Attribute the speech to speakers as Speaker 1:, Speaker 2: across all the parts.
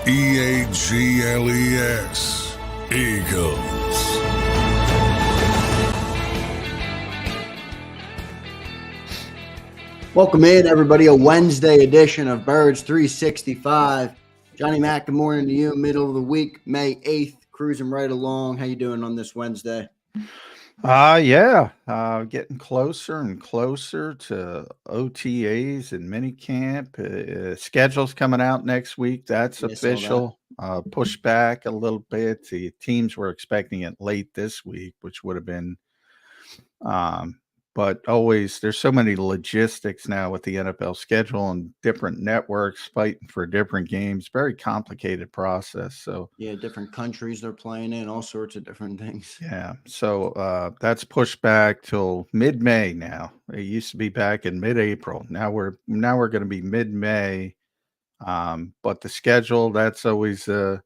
Speaker 1: EAGLES, Eagles.
Speaker 2: Welcome in, everybody. A Wednesday edition of Birds 365. Johnny Mac, good morning to you. Middle of the week, May 8th, cruising right along. How you doing on this Wednesday?
Speaker 3: Getting closer and closer to OTAs and minicamp. Schedule's coming out next week. That's official. Pushed back a little bit. The teams were expecting it late this week, which would have been but always there's so many logistics now with the NFL schedule and different networks fighting for different games. Very complicated process. So
Speaker 2: yeah, different countries they're playing in, all sorts of different things.
Speaker 3: Yeah. So that's pushed back till mid-May now. It used to be back in mid-April. Now we're going to be mid-May. But the schedule, that's always a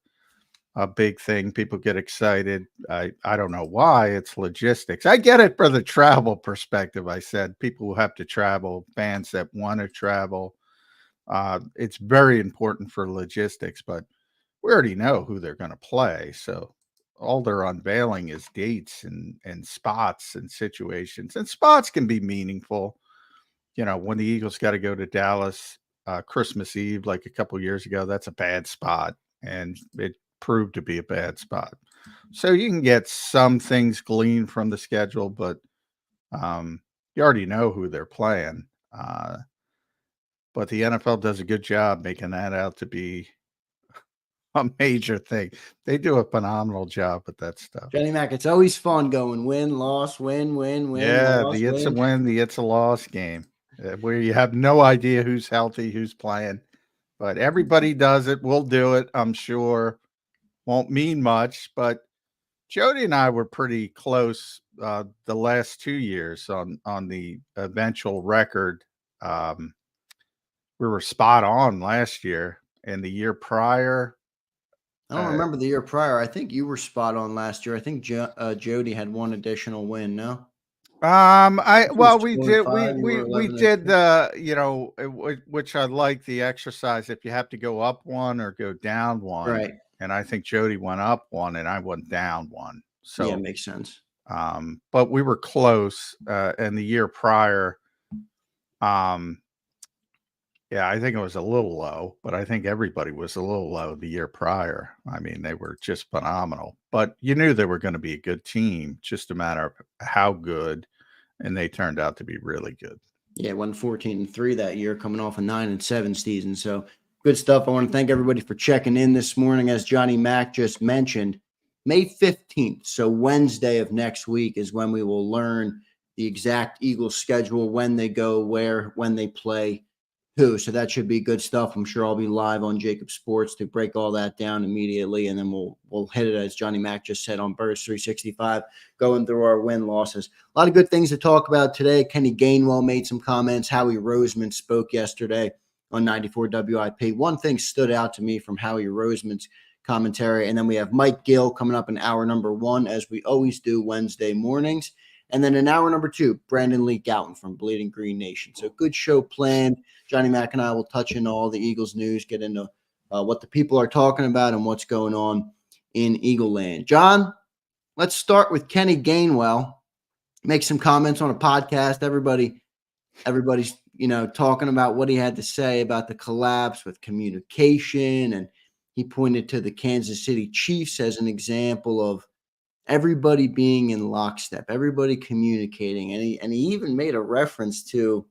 Speaker 3: big thing. People get excited. I don't know why. It's logistics. I get it for the travel perspective. I said people who have to travel, fans that want to travel. It's very important for logistics, but we already know who they're going to play. So all they're unveiling is dates and spots and situations. And spots can be meaningful. You know, when the Eagles got to go to Dallas Christmas Eve, like a couple years ago, that's a bad spot. And it proved to be a bad spot. So you can get some things gleaned from the schedule, but you already know who they're playing. But the NFL does a good job making that out to be a major thing. They do a phenomenal job with that stuff.
Speaker 2: Johnny Mac, it's always fun going win, loss, win, win, win.
Speaker 3: Yeah,
Speaker 2: loss,
Speaker 3: the it's a win, the it's a loss game where you have no idea who's healthy, who's playing, but everybody does it. We'll do it, I'm sure. Won't mean much, but Jody and I were pretty close the last 2 years on the eventual record. We were spot on last year, and the year prior.
Speaker 2: I don't remember the year prior. I think you were spot on last year. I think Jody had one additional win. No.
Speaker 3: We did which I like the exercise. If you have to go up one or go down one,
Speaker 2: right?
Speaker 3: And I think Jody went up one and I went down one. So
Speaker 2: yeah, makes sense.
Speaker 3: But we were close. And the year prior, yeah, I think it was a little low, but I think everybody was a little low the year prior. I mean, they were just phenomenal, but you knew they were going to be a good team, just a matter of how good, and they turned out to be really good.
Speaker 2: Yeah, won 14-3 that year, coming off a 9-7 season. So good stuff. I want to thank everybody for checking in this morning. As Johnny Mac just mentioned, May 15th, so Wednesday of next week, is when we will learn the exact Eagles schedule, when they go, where, when they play, who. So that should be good stuff. I'm sure I'll be live on JAKIB Sports to break all that down immediately, and then we'll hit it, as Johnny Mac just said, on Birds 365, going through our win-losses. A lot of good things to talk about today. Kenny Gainwell made some comments. Howie Roseman spoke yesterday on 94 WIP. One thing stood out to me from Howie Roseman's commentary, and then we have Mike Gill coming up in hour number 1, as we always do Wednesday mornings. And then in hour number 2, Brandon Lee Gowton from Bleeding Green Nation. So good show planned. Johnny Mac and I will touch into all the Eagles news, get into what the people are talking about and what's going on in Eagle Land. John, let's start with Kenny Gainwell. Make some comments on a podcast. Everybody's talking about what he had to say about the collapse with communication, and he pointed to the Kansas City Chiefs as an example of everybody being in lockstep, everybody communicating, and he even made a reference to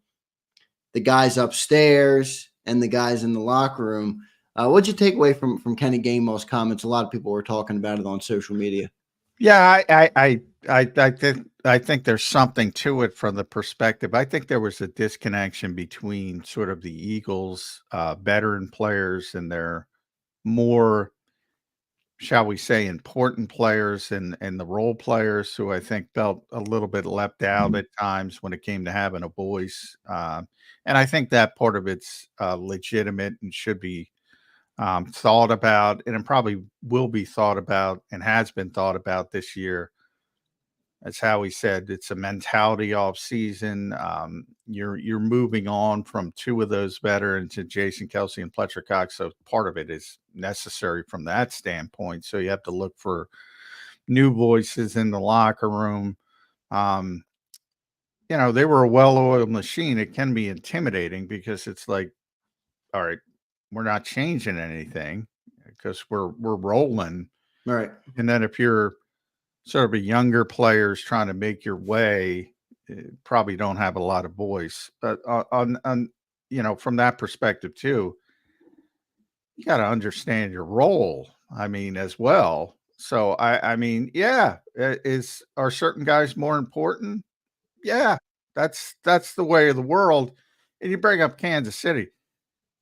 Speaker 2: the guys upstairs and the guys in the locker room. What'd you take away from Kenny Gainwell's comments? A lot of people were talking about it on social media.
Speaker 3: Yeah, I think there's something to it from the perspective. I think there was a disconnection between sort of the Eagles' veteran players and their more, shall we say, important players and the role players, who I think felt a little bit left out at times when it came to having a voice. And I think that part of it's legitimate and should be thought about, and it probably will be thought about and has been thought about this year. as Howie said, it's a mentality off season. You're moving on from two of those veterans to Jason Kelsey and Fletcher Cox. So part of it is necessary from that standpoint. So you have to look for new voices in the locker room. They were a well-oiled machine. It can be intimidating because it's like, all right, we're not changing anything because we're rolling.
Speaker 2: Right.
Speaker 3: And then if you're sort of a younger players trying to make your way, probably don't have a lot of voice. But on from that perspective too, you got to understand your role. I mean, as well. So I mean, yeah, are certain guys more important? Yeah, that's the way of the world. And you bring up Kansas City.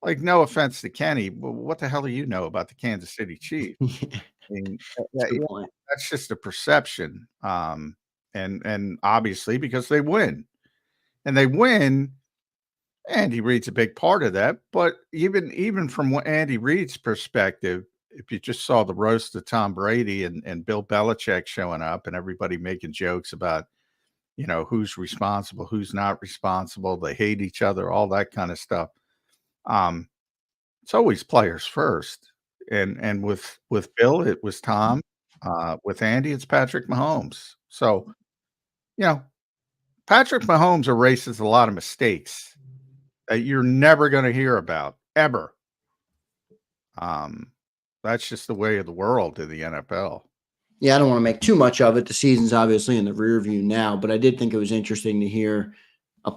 Speaker 3: Like, no offense to Kenny, but what the hell do you know about the Kansas City Chiefs? I mean,
Speaker 2: That's a good point.
Speaker 3: that's just a perception. And obviously because they win. And they win, Andy Reid's a big part of that. But even from what Andy Reid's perspective, if you just saw the roast of Tom Brady and Bill Belichick showing up and everybody making jokes about, who's responsible, who's not responsible, they hate each other, all that kind of stuff. It's always players first. And with Bill, it was Tom. With Andy, it's Patrick Mahomes. So, Patrick Mahomes erases a lot of mistakes that you're never going to hear about ever. That's just the way of the world in the NFL.
Speaker 2: Yeah, I don't want to make too much of it. The season's obviously in the rear view now, but I did think it was interesting to hear a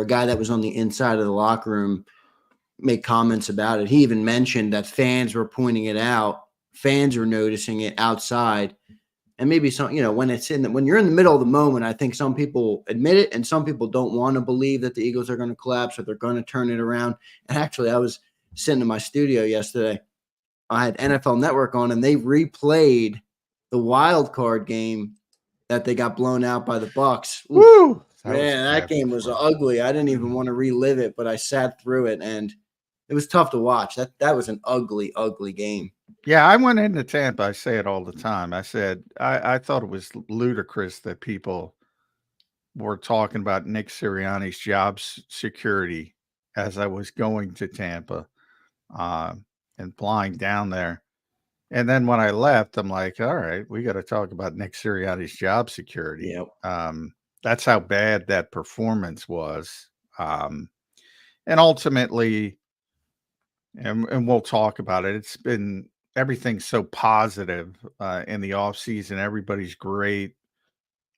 Speaker 2: guy that was on the inside of the locker room, make comments about it. He even mentioned that fans were pointing it out. Fans were noticing it outside. And maybe when you're in the middle of the moment, I think some people admit it and some people don't want to believe that the Eagles are going to collapse or they're going to turn it around. And actually, I was sitting in my studio yesterday. I had NFL Network on and they replayed the wild card game that they got blown out by the Bucs.
Speaker 3: Woo!
Speaker 2: That game was ugly. I didn't even want to relive it, but I sat through it and it was tough to watch. That was an ugly, ugly game.
Speaker 3: Yeah, I went into Tampa. I say it all the time. I said I thought it was ludicrous that people were talking about Nick Sirianni's job security as I was going to Tampa and flying down there. And then when I left, I'm like, all right, we got to talk about Nick Sirianni's job security.
Speaker 2: Yep.
Speaker 3: That's how bad that performance was. And ultimately, and we'll talk about it. It's been everything's so positive in the offseason. Everybody's great.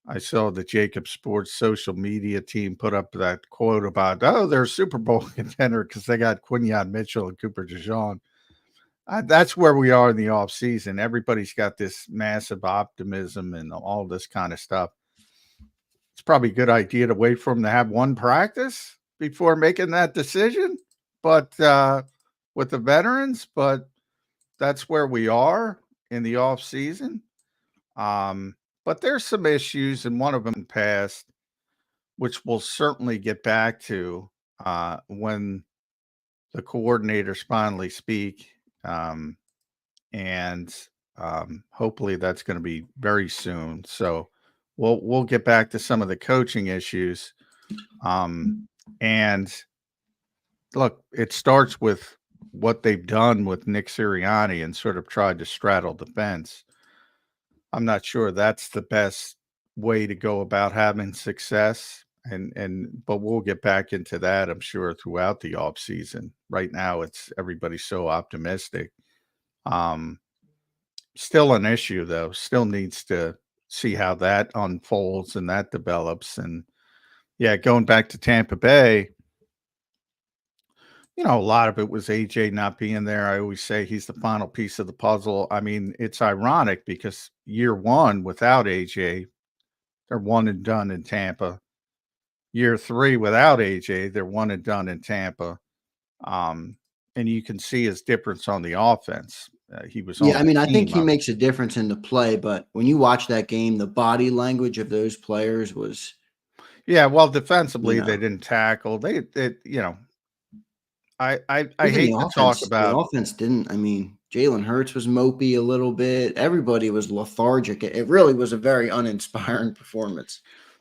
Speaker 3: I saw the JAKIB Sports social media team put up that quote about, they're a Super Bowl contender because they got Quinyon Mitchell and Cooper DeJean. That's where we are in the offseason. Everybody's got this massive optimism and all this kind of stuff. It's probably a good idea to wait for them to have one practice before making that decision. But with the veterans, but that's where we are in the off season. But there's some issues, and one of them passed, which we'll certainly get back to when the coordinators finally speak. And hopefully that's going to be very soon. So we'll get back to some of the coaching issues. And look, it starts with what they've done with Nick Sirianni and sort of tried to straddle the fence. I'm not sure that's the best way to go about having success. But we'll get back into that, I'm sure, throughout the off season. Right now, everybody's so optimistic. Still an issue, though. Still needs to see how that unfolds and that develops. And yeah, going back to Tampa Bay, a lot of it was AJ not being there. I always say he's the final piece of the puzzle. I mean, it's ironic because year one without AJ, they're one and done in Tampa. Year three without AJ, they're one and done in Tampa. And you can see his difference on the offense. He was
Speaker 2: I mean, I think he makes a difference in the play, but when you watch that game, the body language of those players was.
Speaker 3: Yeah, well, defensively, they didn't tackle. I hate to talk about
Speaker 2: the offense didn't. I mean, Jalen Hurts was mopey a little bit. Everybody was lethargic. It really was a very uninspiring performance.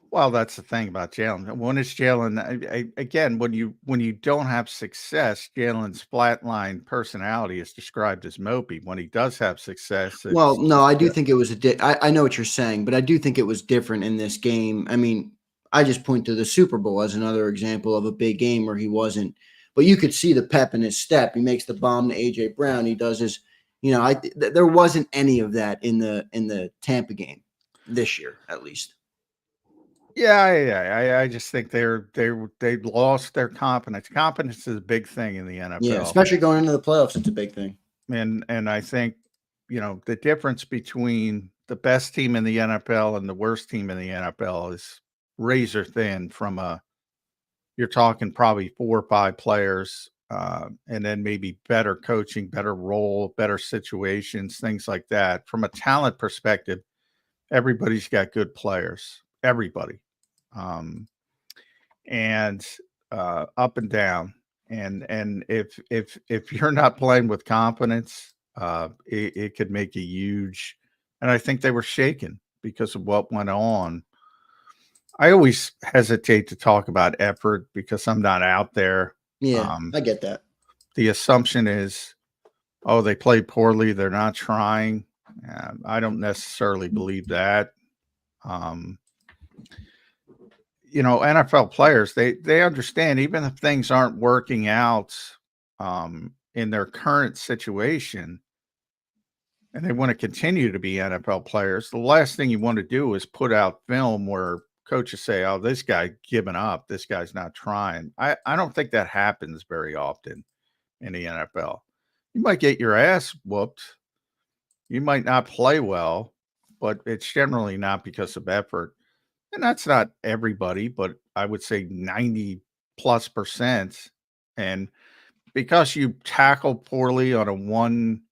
Speaker 3: Well, that's the thing about Jalen. When is Jalen again, when you don't have success, Jalen's flatline personality is described as mopey. When he does have success,
Speaker 2: Well,
Speaker 3: it's
Speaker 2: no,
Speaker 3: just
Speaker 2: I do think it was I know what you're saying, but I do think it was different in this game. I mean, I just point to the Super Bowl as another example of a big game where he wasn't, but you could see the pep in his step. He makes the bomb to AJ Brown. He does his, there wasn't any of that in the Tampa game this year, at least.
Speaker 3: yeah. I just think they lost their confidence. Confidence is a big thing in the
Speaker 2: Yeah,
Speaker 3: NFL.
Speaker 2: especially going into the playoffs, it's a big thing.
Speaker 3: And I think, the difference between the best team in the NFL and the worst team in the NFL is razor thin you're talking probably 4 or 5 players, and then maybe better coaching, better role, better situations, things like that. From a talent perspective, everybody's got good players, everybody, um, and up and down. And if you're not playing with confidence, it could make a huge. And I think they were shaken because of what went on. I always hesitate to talk about effort because I'm not out there.
Speaker 2: Yeah, I get that.
Speaker 3: The assumption is, oh, they played poorly, they're not trying. I don't necessarily believe that. Um, NFL players, they understand even if things aren't working out in their current situation and they want to continue to be NFL players, the last thing you want to do is put out film where coaches say, "Oh, this guy giving up. This guy's not trying." I don't think that happens very often in the NFL. You might get your ass whooped. You might not play well, but it's generally not because of effort. And that's not everybody, but I would say 90+%. And because you tackle poorly on a one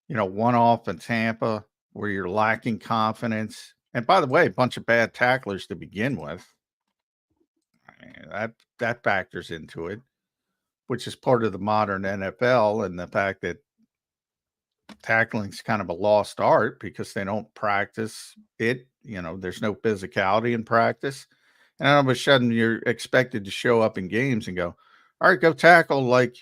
Speaker 3: off in Tampa where you're lacking confidence. And by the way, a bunch of bad tacklers to begin with. I mean, that factors into it, which is part of the modern NFL and the fact that tackling's kind of a lost art because they don't practice it. There's no physicality in practice. And all of a sudden you're expected to show up in games and go, all right, go tackle like,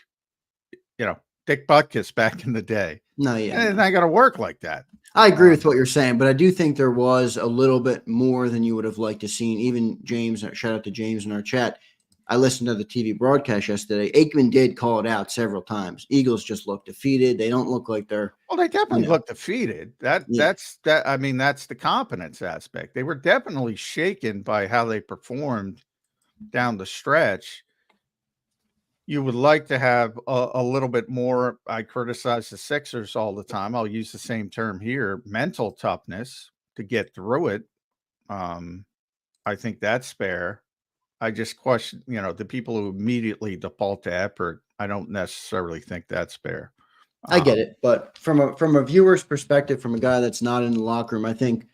Speaker 3: Dick Butkus back in the day.
Speaker 2: No, yeah.
Speaker 3: And it's not going to work like that.
Speaker 2: I agree with what you're saying, but I do think there was a little bit more than you would have liked to seen. Even James, shout out to James in our chat. I listened to the TV broadcast yesterday. Aikman did call it out several times. Eagles just look defeated. They don't look like they're.
Speaker 3: Well, they definitely look defeated. That's the confidence aspect. They were definitely shaken by how they performed down the stretch. You would like to have a little bit more. I criticize the Sixers all the time. I'll use the same term here: mental toughness to get through it. I think that's fair. I just question, the people who immediately default to effort. I don't necessarily think that's fair.
Speaker 2: I get it, but from a viewer's perspective, from a guy that's not in the locker room, I think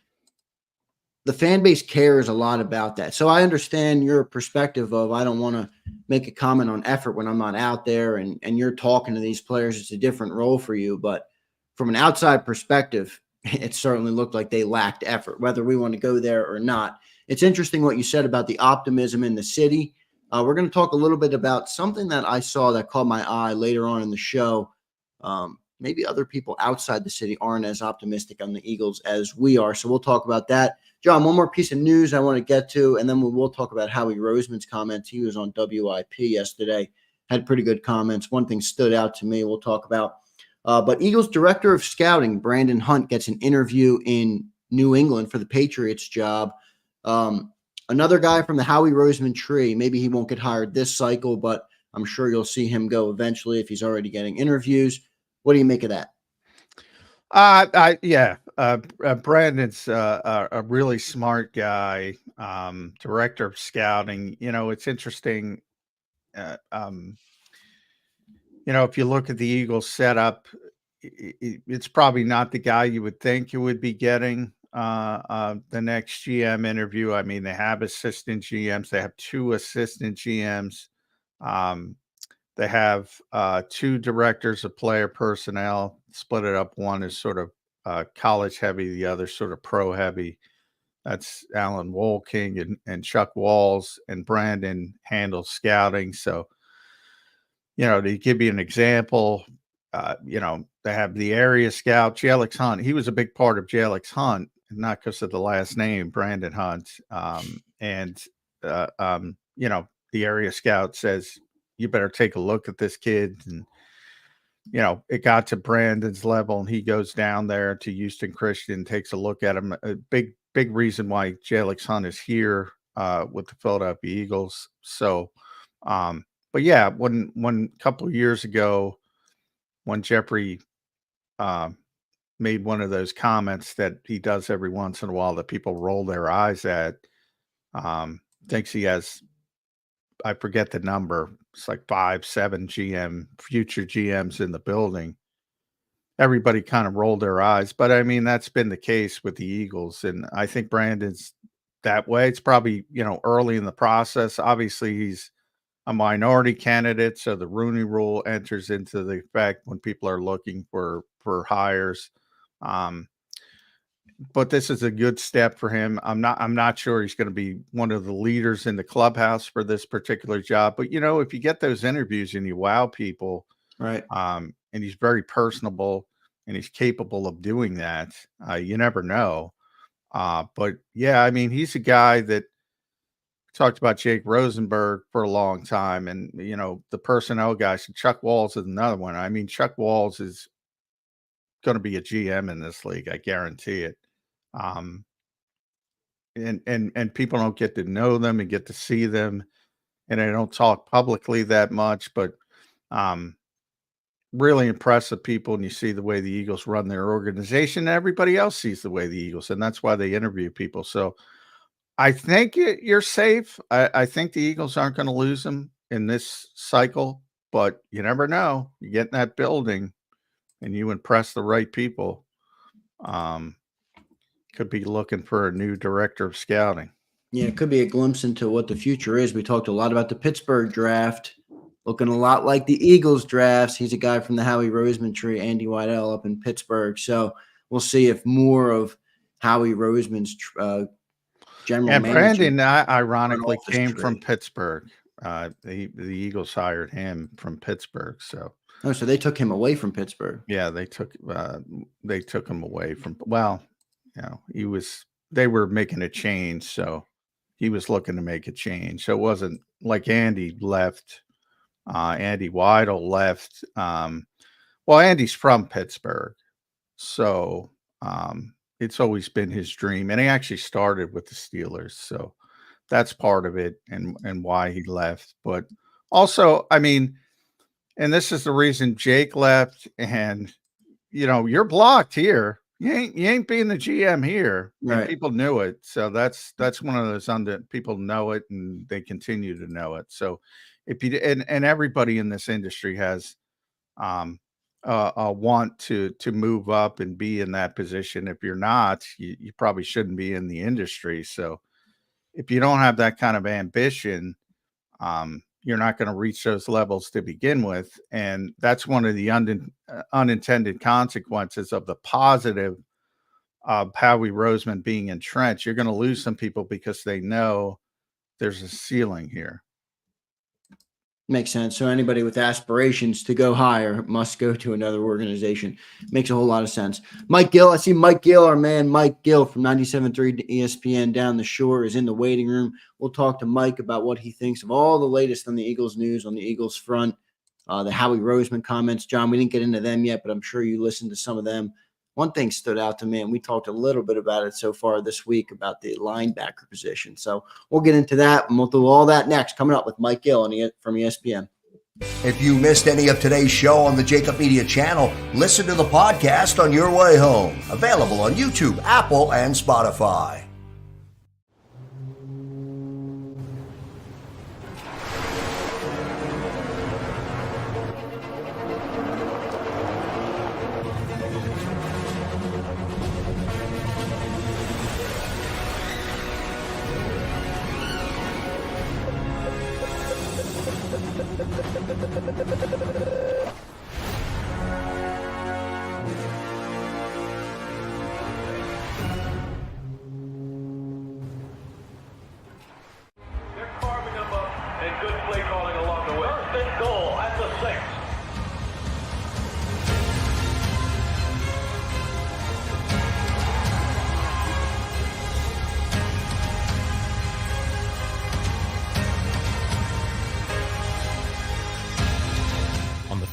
Speaker 2: the fan base cares a lot about that. So I understand your perspective of I don't want to make a comment on effort when I'm not out there, and you're talking to these players. It's a different role for you, but from an outside perspective, it certainly looked like they lacked effort, whether we want to go there or not. It's interesting what you said about the optimism in the city. We're going to talk a little bit about something that I saw that caught my eye later on in the show. Maybe other people outside the city aren't as optimistic on the Eagles as we are. So we'll talk about that. John, one more piece of news I want to get to, and then we'll talk about Howie Roseman's comments. He was on WIP yesterday, had pretty good comments. One thing stood out to me we'll talk about. But Eagles director of scouting, Brandon Hunt, gets an interview in New England for the Patriots job. Another guy from the Howie Roseman tree. Maybe he won't get hired this cycle, but I'm sure you'll see him go eventually if he's already getting interviews. What do you make of that?
Speaker 3: Brandon's a really smart guy, director of scouting. It's interesting. If you look at the Eagles setup, it's probably not the guy you would think you would be getting the next GM interview. I mean, they have assistant GMs. They have 2 assistant GMs. They have 2 directors of player personnel, split it up. One is sort of college heavy, the other sort of pro heavy. That's Alan Wolking and Chuck Walls, and Brandon handles scouting. So, to give you an example, they have the area scout, Jalix Hunt. He was a big part of Jalix Hunt, not because of the last name, Brandon Hunt. The area scout says, you better take a look at this kid. And, it got to Brandon's level, and he goes down there to Houston Christian, takes a look at him. A big reason why Jalix Hunt is here with the Philadelphia Eagles. So, but yeah, when a couple of years ago, when Jeffrey made one of those comments that he does every once in a while that people roll their eyes at, thinks he has, I forget the number, it's like 5-7 future GMs in the building. Everybody kind of rolled their eyes, but I mean, that's been the case with the Eagles. And I think Brandon's that way. It's probably, early in the process. Obviously he's a minority candidate, so the Rooney Rule enters into the effect when people are looking for hires. But this is a good step for him. I'm not sure he's going to be one of the leaders in the clubhouse for this particular job. But if you get those interviews and you wow people,
Speaker 2: right?
Speaker 3: And he's very personable and he's capable of doing that. You never know. But yeah, I mean, he's a guy that talked about Jake Rosenberg for a long time, and the personnel guys. Chuck Walls is another one. I mean, Chuck Walls is going to be a GM in this league, I guarantee it. And people don't get to know them and get to see them, and they don't talk publicly that much, but really impressive people. And you see the way the Eagles run their organization, and everybody else sees the way the Eagles, and that's why they interview people. So I think you're safe. I think the Eagles aren't going to lose them in this cycle, but you never know. You get in that building and you impress the right people. Could be looking for a new director of scouting.
Speaker 2: Yeah, it could be a glimpse into what the future is. We talked a lot about the Pittsburgh draft, looking a lot like the Eagles drafts. He's a guy from the Howie Roseman tree, Andy Weidel up in Pittsburgh. So we'll see if more of Howie Roseman's general manager.
Speaker 3: Brandon, ironically, came from Pittsburgh. The Eagles hired him from Pittsburgh. So
Speaker 2: they took him away from Pittsburgh.
Speaker 3: Yeah, they took him away from. Well, they were making a change, so he was looking to make a change. So it wasn't like Andy left. Andy Weidel left. Well, Andy's from Pittsburgh, so it's always been his dream, and he actually started with the Steelers, so that's part of it, and why he left. But also, I mean, and this is the reason Jake left, and you're blocked here. You ain't being the GM here.
Speaker 2: Right.
Speaker 3: And people knew it. So that's one of those people know it, and they continue to know it. So if you and everybody in this industry has a want to move up and be in that position. If you're not, you probably shouldn't be in the industry. So if you don't have that kind of ambition, you're not going to reach those levels to begin with. And that's one of the unintended consequences of the positive of Howie Roseman being entrenched. You're going to lose some people because they know there's a ceiling here.
Speaker 2: Makes sense. So anybody with aspirations to go higher must go to another organization. Makes a whole lot of sense. Mike Gill, I see Mike Gill, our man Mike Gill from 97.3 ESPN down the shore is in the waiting room. We'll talk to Mike about what he thinks of all the latest on the Eagles news, on the Eagles front, the Howie Roseman comments. John, we didn't get into them yet, but I'm sure you listened to some of them. One thing stood out to me, and we talked a little bit about it so far this week about the linebacker position. So we'll get into that, and we'll do all that next, coming up with Mike Gill from ESPN.
Speaker 4: If you missed any of today's show on the JAKIB Media channel, listen to the podcast on your way home. Available on YouTube, Apple, and Spotify.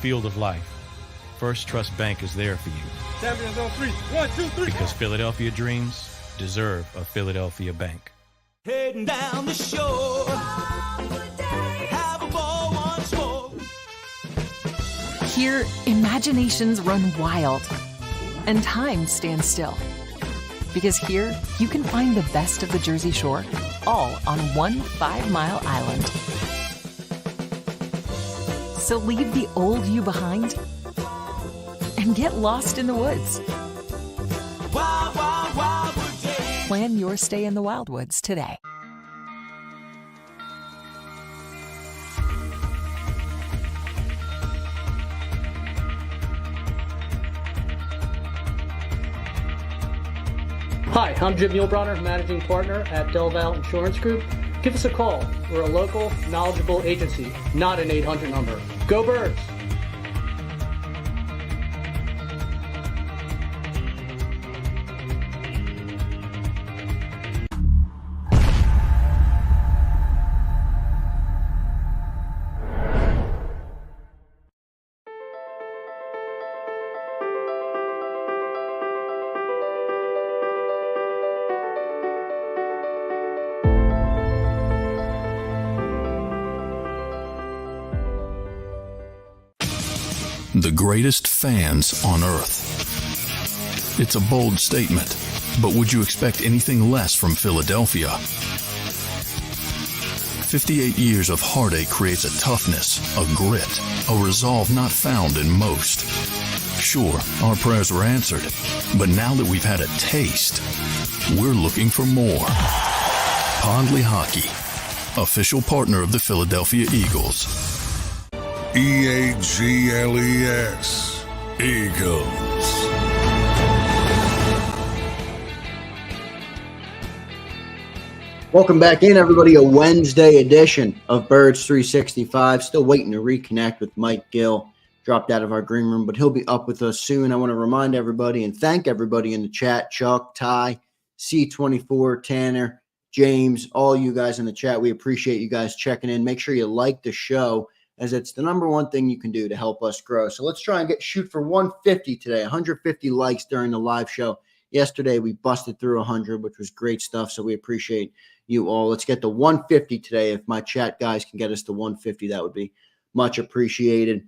Speaker 5: field of life, First Trust Bank is there for you.
Speaker 6: Champions on three. 1, 2, 3.
Speaker 5: Because Philadelphia dreams deserve a Philadelphia bank.
Speaker 7: Heading down the shore. Have a ball once more.
Speaker 8: Here, imaginations run wild and time stands still. Because here, you can find the best of the Jersey Shore, all on one 5-mile island. So leave the old you behind and get lost in the woods.
Speaker 7: Wild, wild, wildwood day.
Speaker 8: Plan your stay in the Wildwoods today.
Speaker 9: Hi, I'm Jim Muehlbronner, Managing Partner at Del Val Insurance Group. Give us a call. We're a local, knowledgeable agency, not an 800 number. Go Birds!
Speaker 1: The greatest fans on earth. It's a bold statement, but would you expect anything less from Philadelphia? 58 years of heartache creates a toughness, a grit, a resolve not found in most. Sure, our prayers were answered, but now that we've had a taste, we're looking for more. Pondley Hockey, official partner of the Philadelphia Eagles. EAGLES, Eagles.
Speaker 2: Welcome back in, everybody. A Wednesday edition of Birds 365. Still waiting to reconnect with Mike Gill. Dropped out of our green room, but he'll be up with us soon. I want to remind everybody and thank everybody in the chat. Chuck, Ty, C24, Tanner, James, all you guys in the chat. We appreciate you guys checking in. Make sure you like the show, as it's the number one thing you can do to help us grow. So let's try and shoot for 150 today, 150 likes during the live show. Yesterday, we busted through 100, which was great stuff, so we appreciate you all. Let's get to 150 today. If my chat guys can get us to 150, that would be much appreciated.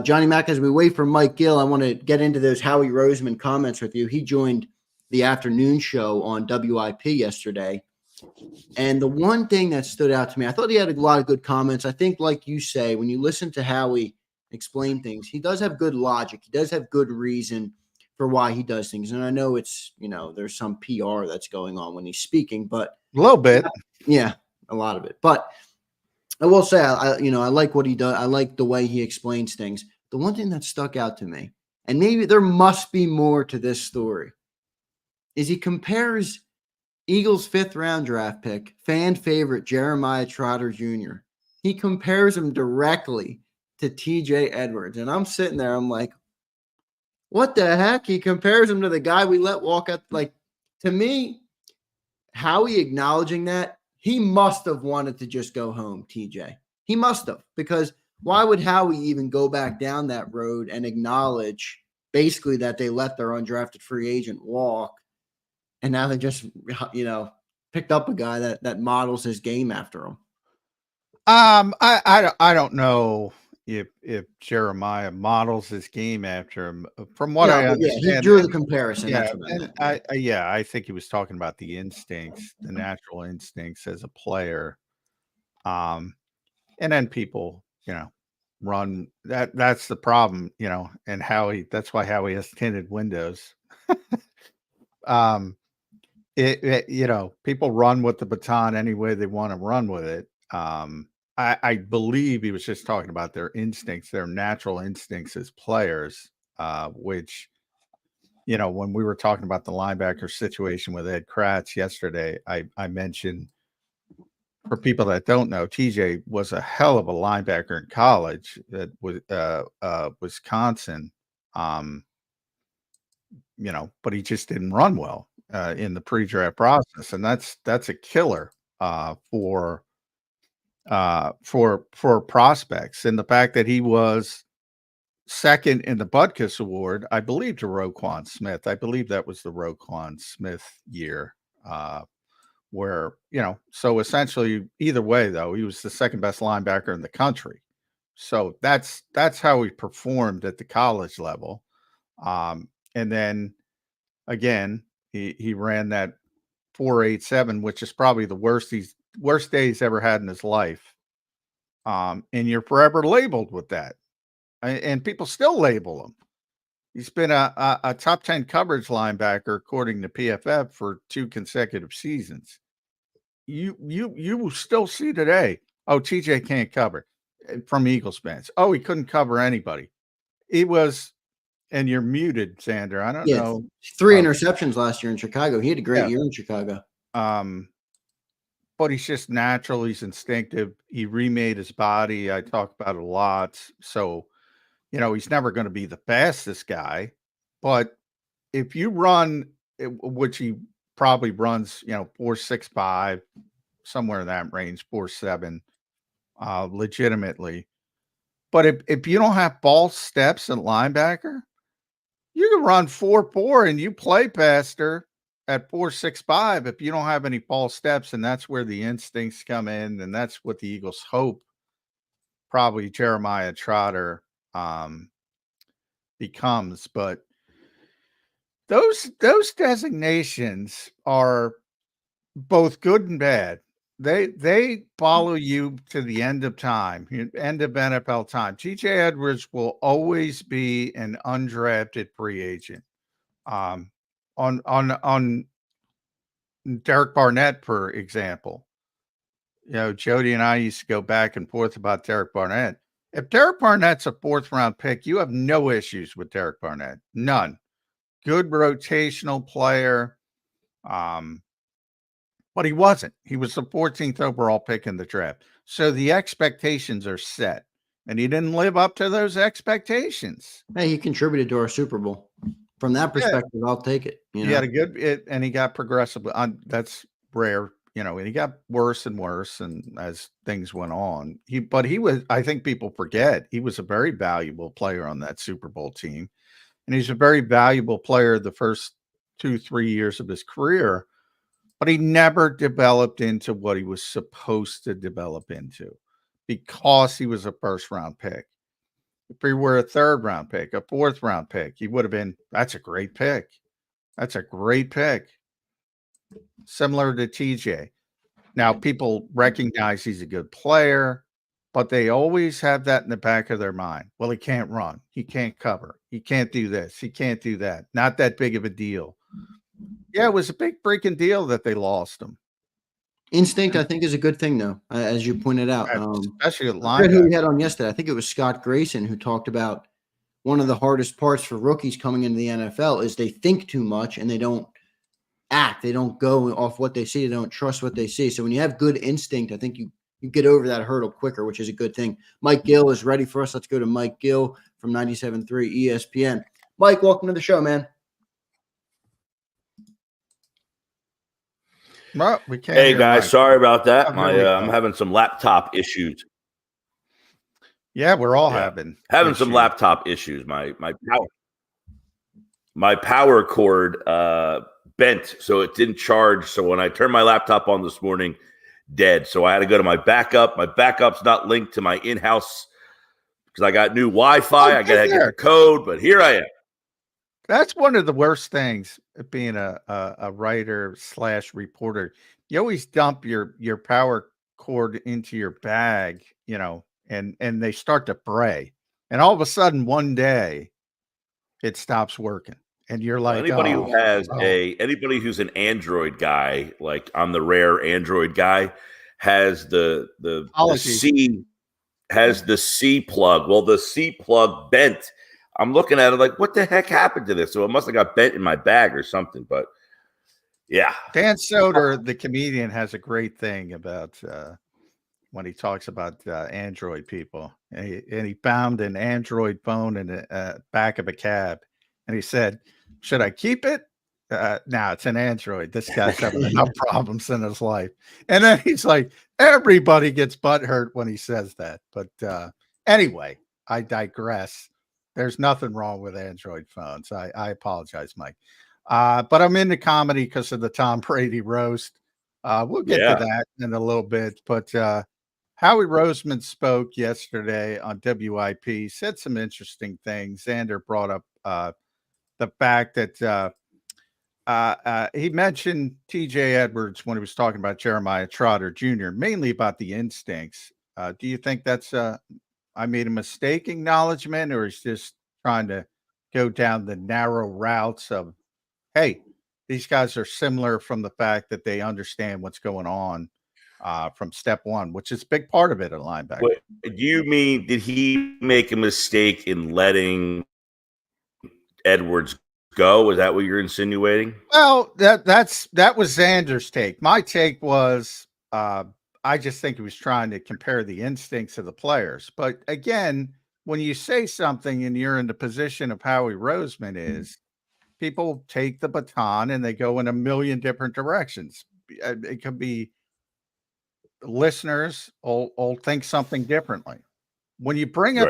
Speaker 2: Johnny Mac, as we wait for Mike Gill, I want to get into those Howie Roseman comments with you. He joined the afternoon show on WIP yesterday. And the one thing that stood out to me, I thought he had a lot of good comments. I think, like you say, when you listen to Howie explain things, he does have good logic. He does have good reason for why he does things. And I know it's, there's some PR that's going on when he's speaking, but
Speaker 3: A little bit.
Speaker 2: yeah, a lot of it. But I will say, I like what he does. I like the way he explains things. The one thing that stuck out to me, and maybe there must be more to this story, is he compares Eagles' 5th-round draft pick, fan favorite Jeremiah Trotter Jr. He compares him directly to TJ Edwards. And I'm sitting there, I'm like, what the heck? He compares him to the guy we let walk out. Like, to me, Howie acknowledging that, he must have wanted to just go home, TJ. He must have, because why would Howie even go back down that road and acknowledge basically that they let their undrafted free agent walk? And now they just, picked up a guy that models his game after him.
Speaker 3: I don't know if Jeremiah models his game after him. From what I understand,
Speaker 2: he drew the comparison.
Speaker 3: Yeah,
Speaker 2: That's what I meant.
Speaker 3: I think he was talking about the instincts, the natural instincts as a player. And then people, run. That's the problem, and that's why Howie has tinted windows. People run with the baton any way they want to run with it. I believe he was just talking about their instincts, their natural instincts as players, which, when we were talking about the linebacker situation with Ed Kratz yesterday, I mentioned, for people that don't know, TJ was a hell of a linebacker in college at Wisconsin, but he just didn't run well in the pre-draft process, and that's a killer for prospects. And the fact that he was second in the Butkus Award, I believe, to Roquan Smith. I believe that was the Roquan Smith year, where, so essentially either way, though, he was the second best linebacker in the country. So that's how he performed at the college level. And then again, he ran that 4.87, which is probably the worst day he's ever had in his life. And you're forever labeled with that. And people still label him. He's been a top 10 coverage linebacker, according to PFF, for 2 consecutive seasons. You will still see today, oh, TJ can't cover, from Eagles fans. Oh, he couldn't cover anybody. He was, and you're muted, Zander. I don't know.
Speaker 2: 3 interceptions last year in Chicago. He had a great year in Chicago.
Speaker 3: But he's just natural. He's instinctive. He remade his body. I talk about it a lot. So, he's never going to be the fastest guy. But if you run, which he probably runs, 4.65, somewhere in that range, 4.7, legitimately. But if you don't have ball steps at linebacker, you can run 4.4 and you play faster at 4.65 if you don't have any false steps, and that's where the instincts come in, and that's what the Eagles hope probably Jeremiah Trotter becomes. But those designations are both good and bad. They follow you to the end of time, end of NFL time. TJ Edwards will always be an undrafted free agent. On Derek Barnett, for example, Jody and I used to go back and forth about Derek Barnett. If Derek Barnett's a 4th round pick, you have no issues with Derek Barnett. None. Good rotational player. But he wasn't. He was the 14th overall pick in the draft. So the expectations are set, and he didn't live up to those expectations.
Speaker 2: Hey, he contributed to our Super Bowl. From that perspective, I'll take it.
Speaker 3: He had a good and he got progressively that's rare, and he got worse and worse, and as things went on. But he was, I think people forget, he was a very valuable player on that Super Bowl team. And he's a very valuable player the first 2-3 years of his career, but he never developed into what he was supposed to develop into because he was a 1st round pick. If he were a 3rd round pick, a 4th round pick, he would have been, that's a great pick. That's a great pick. Similar to TJ. Now, people recognize he's a good player, but they always have that in the back of their mind. Well, he can't run. He can't cover. He can't do this. He can't do that. Not that big of a deal. Yeah, it was a big freaking deal that they lost him.
Speaker 2: Instinct, I think, is a good thing, though, as you pointed out.
Speaker 3: Especially at
Speaker 2: linebacker. Who we had on yesterday, I think it was Scott Grayson, who talked about one of the hardest parts for rookies coming into the NFL is they think too much and they don't act. They don't go off what they see. They don't trust what they see. So when you have good instinct, I think you get over that hurdle quicker, which is a good thing. Mike Gill is ready for us. Let's go to Mike Gill from 97.3 ESPN. Mike, welcome to the show, man.
Speaker 3: Well, we can't.
Speaker 10: Hey guys, Mike. Sorry about that. I'm having some laptop issues.
Speaker 3: Yeah, we're all having
Speaker 10: some laptop issues. My power cord bent, so it didn't charge. So when I turned my laptop on this morning, dead. So I had to go to my backup. My backup's not linked to my in-house because I got new Wi-Fi. I got to get the code, but here I am.
Speaker 3: That's one of the worst things of being a writer / reporter. You always dump your power cord into your bag, and they start to fray. And all of a sudden, one day, it stops working. And you're like,
Speaker 10: anybody who's an Android guy, like I'm the rare Android guy, has the C plug. Well, the C plug bent. I'm looking at it like, what the heck happened to this? So it must have got bent in my bag or something. But yeah,
Speaker 3: Dan Soder, the comedian, has a great thing about when he talks about Android people. And he found an Android phone in the back of a cab, and he said, "Should I keep it?" No, it's an Android. This guy's having enough problems in his life. And then he's like, everybody gets butthurt when he says that. But anyway, I digress. There's nothing wrong with Android phones. I apologize, Mike. But I'm into comedy because of the Tom Brady roast. We'll get to that in a little bit. But Howie Roseman spoke yesterday on WIP, said some interesting things. Zander brought up the fact that he mentioned TJ Edwards when he was talking about Jeremiah Trotter Jr., mainly about the instincts. Do you think that's I made a mistake acknowledgement, or is just trying to go down the narrow routes of, hey, these guys are similar from the fact that they understand what's going on from step one, which is a big part of it at linebacker.
Speaker 10: What, do you mean, did he make a mistake in letting Edwards go? Is that what you're insinuating?
Speaker 3: Well, that was Zander's take. My take was I just think he was trying to compare the instincts of the players. But again, when you say something and you're in the position of Howie Roseman is, people take the baton and they go in a million different directions. It could be listeners will think something differently. When you bring up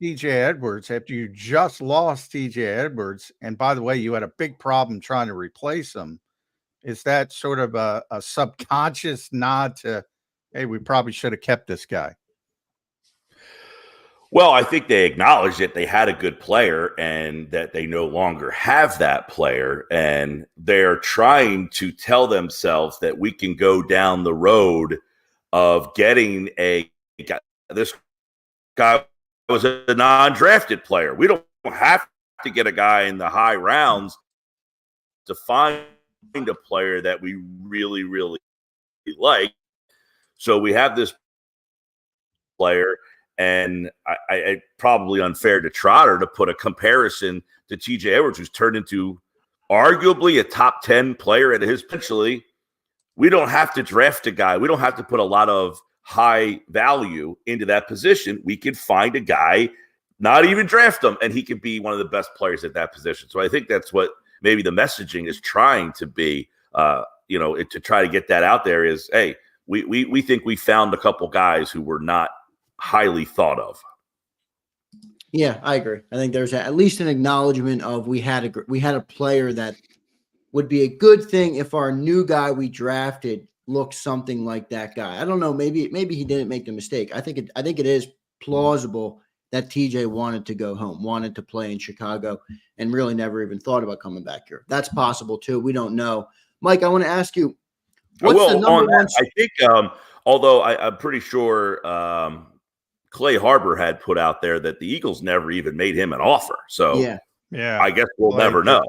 Speaker 3: TJ Edwards after you just lost TJ Edwards, and by the way, you had a big problem trying to replace him, is that sort of a subconscious nod to, hey, we probably should have kept this guy?
Speaker 10: Well, I think they acknowledged that they had a good player and that they no longer have that player. And they're trying to tell themselves that we can go down the road of getting this guy was a non-drafted player. We don't have to get a guy in the high rounds to find a player that we really, really like. So we have this player, and I probably unfair to Trotter to put a comparison to TJ Edwards, who's turned into arguably a top 10 player at his potentially. We don't have to draft a guy. We don't have to put a lot of high value into that position. We could find a guy, not even draft him, and he could be one of the best players at that position. So I think that's what maybe the messaging is trying to be, to try to get that out there is, hey, we think we found a couple guys who were not highly thought of.
Speaker 2: Yeah, I agree. I think there's at least an acknowledgement of we had a player that would be a good thing if our new guy we drafted looks something like that guy. I don't know. Maybe he didn't make the mistake. I think it is plausible that TJ wanted to go home, wanted to play in Chicago, and really never even thought about coming back here. That's possible too. We don't know. Mike, I want to ask you, what's the number one?
Speaker 10: I think, although I'm pretty sure Clay Harbor had put out there that the Eagles never even made him an offer. So
Speaker 3: yeah,
Speaker 10: I guess we'll never know.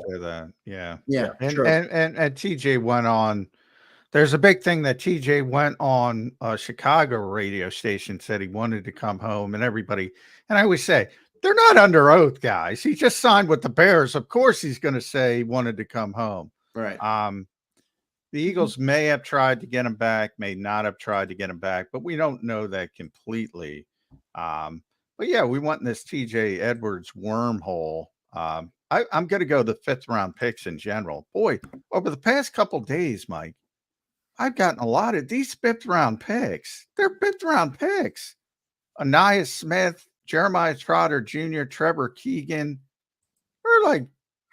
Speaker 3: Yeah.
Speaker 2: And
Speaker 3: TJ went on. There's a big thing that TJ went on a Chicago radio station, said he wanted to come home, and everybody. And I always say, they're not under oath, guys. He just signed with the Bears. Of course, he's going to say he wanted to come home.
Speaker 2: Right.
Speaker 3: The Eagles may have tried to get him back, may not have tried to get him back, but we don't know that completely. But yeah, we went in this TJ Edwards wormhole. I'm going to go the 5th round picks in general. Boy, over the past couple of days, Mike, I've gotten a lot of these 5th round picks. They're 5th round picks. Anaya Smith, Jeremiah Trotter Jr., Trevor Keegan. We're like,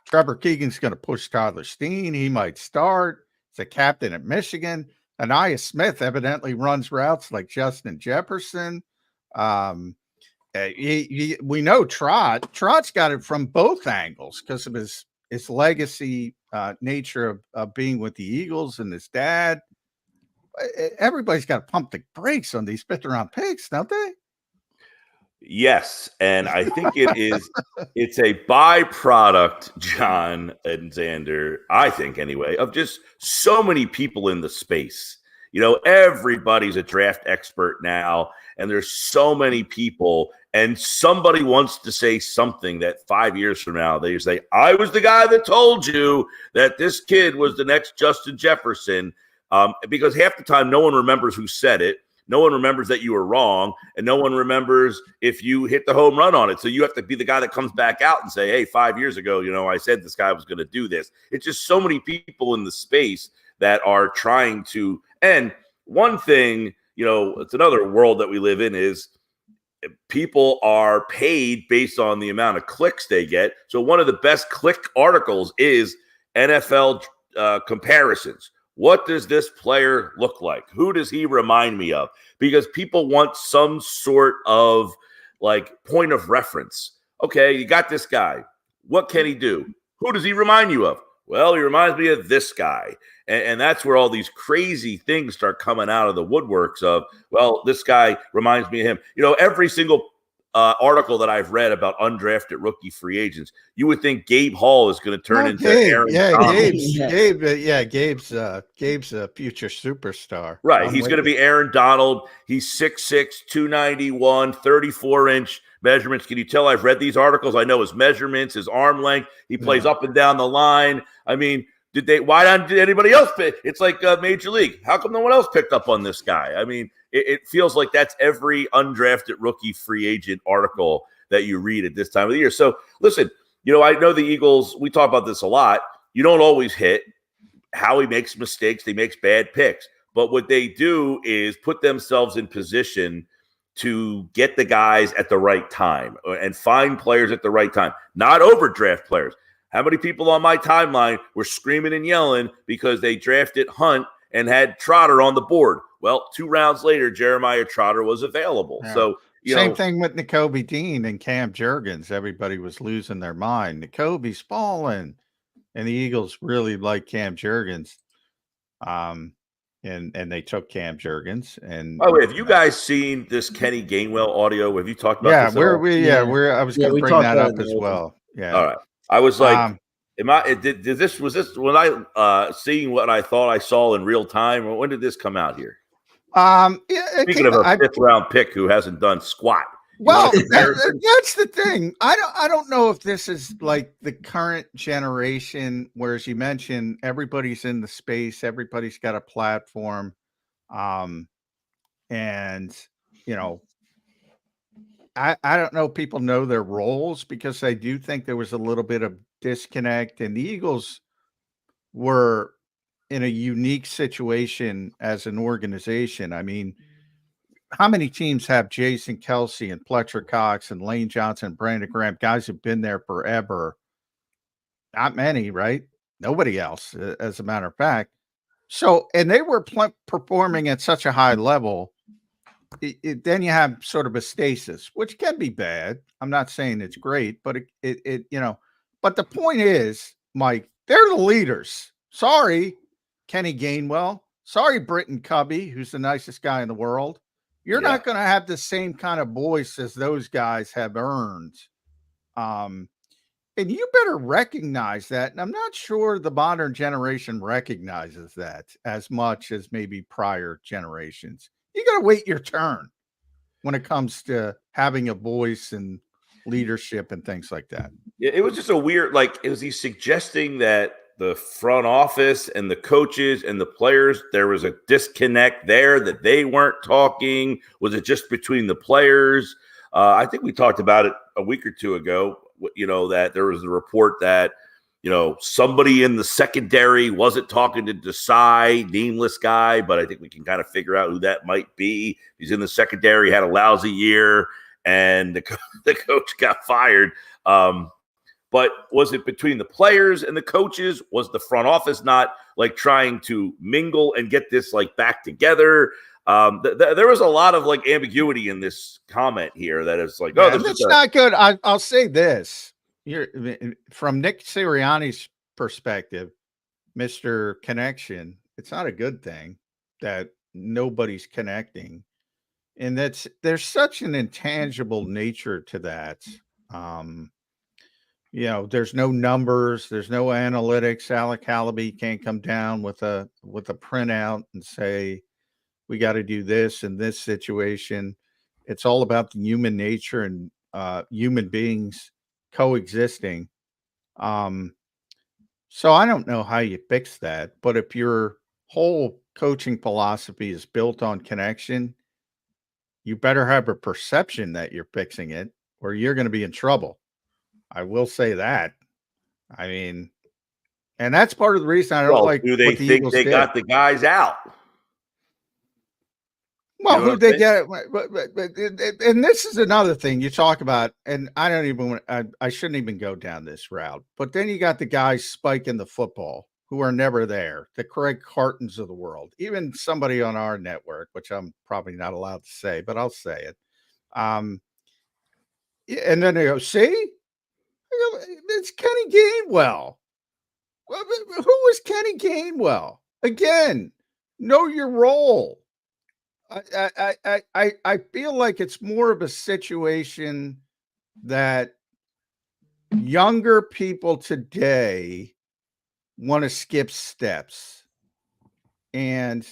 Speaker 3: Trevor Keegan's going to push Tyler Steen. He might start. He's a captain at Michigan. Anaya Smith evidently runs routes like Justin Jefferson. We know Trot's got it from both angles because of his legacy nature of being with the Eagles and his dad. Everybody's got to pump the brakes on these 5th round picks, don't they?
Speaker 10: Yes, and I think it's a byproduct, John and Zander, I think anyway, of just so many people in the space. You know, everybody's a draft expert now, and there's so many people, and somebody wants to say something that 5 years from now, they say, I was the guy that told you that this kid was the next Justin Jefferson, because half the time no one remembers who said it. No one remembers that you were wrong, and no one remembers if you hit the home run on it. So you have to be the guy that comes back out and say, hey, 5 years ago, I said this guy was going to do this. It's just so many people in the space that are trying to – and one thing, it's another world that we live in is people are paid based on the amount of clicks they get. So one of the best click articles is NFL comparisons. What does this player look like? Who does he remind me of? Because people want some sort of like point of reference. Okay, you got this guy. What can he do? Who does he remind you of? Well, he reminds me of this guy. And that's where all these crazy things start coming out of the woodworks of, well, this guy reminds me of him. You know, every single article that I've read about undrafted rookie free agents, you would think Gabe Hall is going to turn into Aaron Donald.
Speaker 3: Gabe's a future superstar.
Speaker 10: Right. He's going to be Aaron Donald. He's 6'6", 291, 34-inch measurements. Can you tell I've read these articles? I know his measurements, his arm length. He plays up and down the line. I mean, why did anybody else pick? It's like Major League. How come no one else picked up on this guy? I mean, it feels like that's every undrafted rookie free agent article that you read at this time of the year. So listen, you know, I know the Eagles, we talk about this a lot. You don't always hit. Howie makes mistakes. He makes bad picks. But what they do is put themselves in position to get the guys at the right time and find players at the right time, not overdraft players. How many people on my timeline were screaming and yelling because they drafted Hunt and had Trotter on the board? Well, 2 rounds later, Jeremiah Trotter was available.
Speaker 3: Yeah.
Speaker 10: So,
Speaker 3: same thing with N'Kobe Dean and Cam Jurgens. Everybody was losing their mind. N'Kobe's falling, and the Eagles really like Cam Jurgens. And they took Cam Jurgens. And
Speaker 10: by the way, have you guys seen this Kenny Gainwell audio? Have you talked about this?
Speaker 3: I was going to bring that up as well. Yeah.
Speaker 10: All right. I was like, was this when I seeing what I thought I saw in real time? When did this come out here? Speaking of a 5th round pick who hasn't done squat.
Speaker 3: Well, that's the thing. I don't know if this is like the current generation, where, as you mentioned, everybody's in the space, everybody's got a platform, and you know, I don't know if people know their roles, because I do think there was a little bit of disconnect, and the Eagles were in a unique situation as an organization. I mean, how many teams have Jason Kelsey and Fletcher Cox and Lane Johnson, Brandon Graham, guys who've been there forever? Not many, right? Nobody else, as a matter of fact. So, and they were performing at such a high level. Then you have sort of a stasis, which can be bad. I'm not saying it's great, but it you know. But the point is, Mike, they're the leaders. Sorry, Kenny Gainwell. Sorry, Britton Covey, who's the nicest guy in the world. You're not going to have the same kind of voice as those guys have earned. And you better recognize that. And I'm not sure the modern generation recognizes that as much as maybe prior generations. You got to wait your turn when it comes to having a voice and leadership and things like that.
Speaker 10: Yeah, it was just a weird, like, was he suggesting that the front office and the coaches and the players, there was a disconnect there, that they weren't talking? Was it just between the players? I think we talked about it a week or two ago, you know, that there was a report that, you know, somebody in the secondary wasn't talking to Desai, nameless guy, but I think we can kind of figure out who that might be. He's in the secondary, had a lousy year, and the coach got fired. But was it between the players and the coaches? Was the front office not like trying to mingle and get this like back together? There was a lot of like ambiguity in this comment here that is like, oh,
Speaker 3: that's not good. I'll say this. From Nick Sirianni's perspective, Mr. Connection, it's not a good thing that nobody's connecting. And there's such an intangible nature to that. You know, there's no numbers, there's no analytics. Alec Halaby can't come down with a printout and say, we got to do this in this situation. It's all about the human nature and human beings coexisting. So I don't know how you fix that, but if your whole coaching philosophy is built on connection, you better have a perception that you're fixing it, or you're going to be in trouble. I will say that. I mean, and that's part of the reason I don't like.
Speaker 10: Do they think they got the guys out?
Speaker 3: Well,
Speaker 10: You know
Speaker 3: who they get? And this is another thing you talk about, and I don't even. I shouldn't even go down this route. But then you got the guys spiking the football who are never there, the Craig Cartons of the world, even somebody on our network, which I'm probably not allowed to say, but I'll say it. And then they go, see, it's Kenny Gainwell. Well, who was Kenny Gainwell? Again, know your role. I feel like it's more of a situation that younger people today want to skip steps, and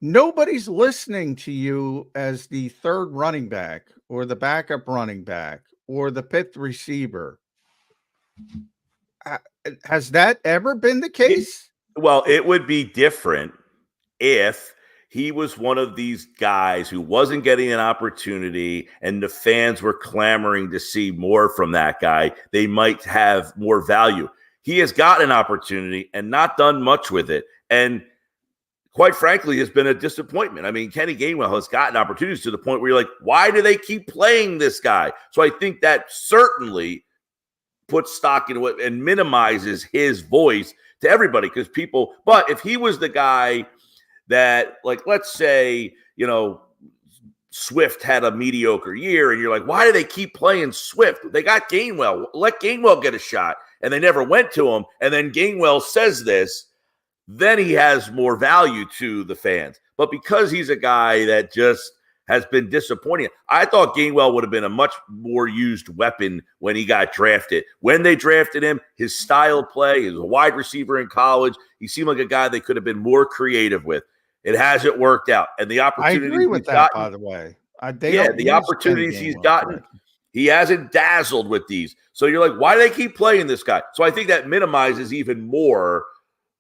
Speaker 3: nobody's listening to you as the third running back or the backup running back or the fifth receiver. Has that ever been the case?
Speaker 10: Well, it would be different if he was one of these guys who wasn't getting an opportunity and the fans were clamoring to see more from that guy. They might have more value. He has gotten an opportunity and not done much with it. And quite frankly, has been a disappointment. I mean, Kenny Gainwell has gotten opportunities to the point where you're like, why do they keep playing this guy? So I think that certainly puts stock into it and minimizes his voice to everybody, because people, but if he was the guy that, like, let's say, you know, Swift had a mediocre year and you're like, why do they keep playing Swift? They got Gainwell. Let Gainwell get a shot. And they never went to him. And then Gainwell says this, then he has more value to the fans. But because he's a guy that just has been disappointing, I thought Gainwell would have been a much more used weapon when he got drafted. When they drafted him, his style of play, he was a wide receiver in college. He seemed like a guy they could have been more creative with. It hasn't worked out. And the opportunities
Speaker 3: I agree with that, by the way.
Speaker 10: The opportunities he's gotten, he hasn't dazzled with these. So you're like, why do they keep playing this guy? So I think that minimizes even more.